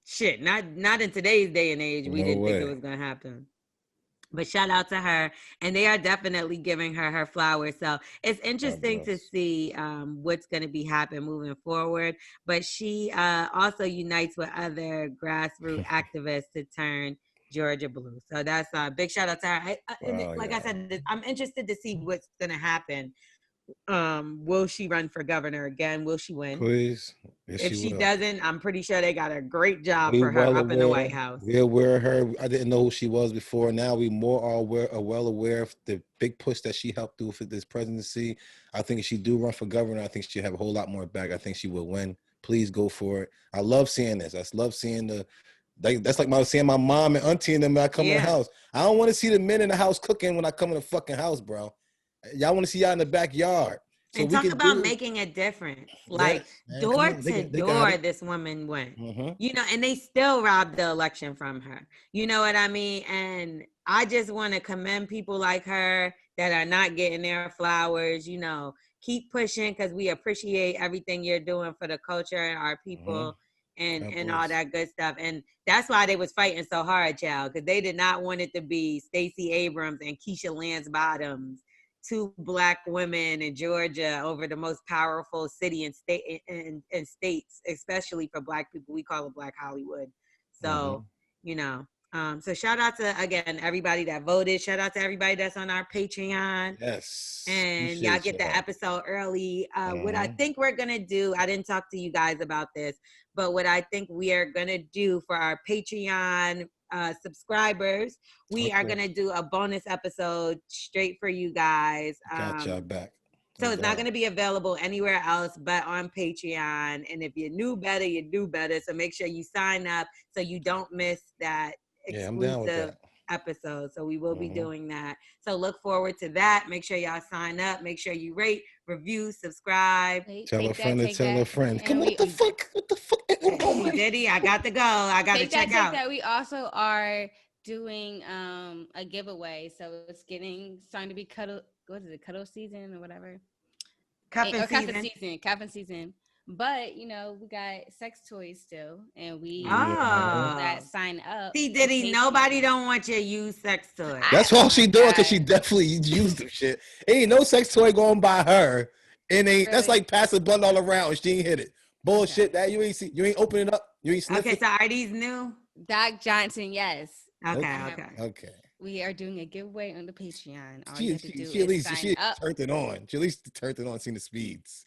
shit, not in today's day and age. We didn't think it was gonna happen. But shout out to her, and they are definitely giving her flowers. So it's interesting to see what's going to be happening moving forward. But she also unites with other grassroots activists to turn Georgia blue. So that's a big shout out to her. I said, I'm interested to see what's going to happen. Will she run for governor again? Will she win? Please. Yes, if she doesn't, I'm pretty sure they got a great job for her up in the White House. We're aware of her. I didn't know who she was before. Now we are well aware of the big push that she helped do for this presidency. I think if she do run for governor, I think she'll have a whole lot more back. I think she will win. Please go for it. I love seeing this. I love seeing that's like seeing my mom and auntie and them when I come in the house. I don't want to see the men in the house cooking when I come in the fucking house, bro. Y'all want to see y'all in the backyard. So and talk about making a difference. Like door to door, this woman went. You know, and they still robbed the election from her. You know what I mean? And I just want to commend people like her that are not getting their flowers. You know, keep pushing because we appreciate everything you're doing for the culture and our people and all that good stuff. And that's why they was fighting so hard, child, because they did not want it to be Stacey Abrams and Keisha Lance Bottoms, two Black women in Georgia over the most powerful city and state and states, especially for Black people. We call it Black Hollywood. So, you know, so shout out to, again, everybody that voted. Shout out to everybody that's on our Patreon. Yes. And y'all get the episode early. What I think we're going to do, I didn't talk to you guys about this, but what I think we are going to do for our Patreon subscribers, we are gonna do a bonus episode straight for you guys. Got y'all back. So it's not gonna be available anywhere else but on Patreon. And if you knew better, you do better. So make sure you sign up so you don't miss that exclusive episode. So we will be doing that. So look forward to that. Make sure y'all sign up. Make sure you rate, review, subscribe. Tell a friend to tell a friend. Come on, what the fuck? Diddy, I got to go. I got to check out. That we also are doing a giveaway. So it's starting to be cuddle season or whatever. Cuffing season. But, you know, we got sex toys still, and we that sign up. See, Diddy, nobody don't want you to use sex toys. That's all she doing, because she definitely used the shit. Ain't no sex toy going by her. And that's like passing blunt all around and she ain't hit it. Bullshit. That you ain't see. You ain't open it up. You ain't sniff it. Okay, so are these new? Doc Johnson, yes. Okay. We are doing a giveaway on the Patreon. She at least turned it on. She at least turned it on, seen the speeds.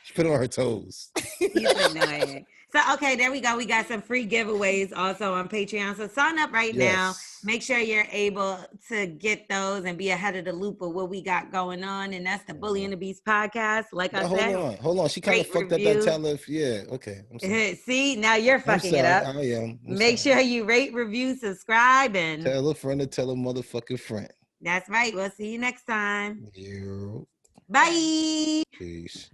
She put it on her toes. He's annoying. So, okay, there we go. We got some free giveaways also on Patreon. So sign up right now. Make sure you're able to get those and be ahead of the loop of what we got going on. And that's the Bully and the Beast podcast. Like I said. Hold on. She kind of fucked up that tell. Yeah, okay. I'm sorry. See, now you're fucking it up. I am. Make sure you rate, review, subscribe, and tell a friend to tell a motherfucking friend. That's right. We'll see you next time. Yeah. Bye. Peace.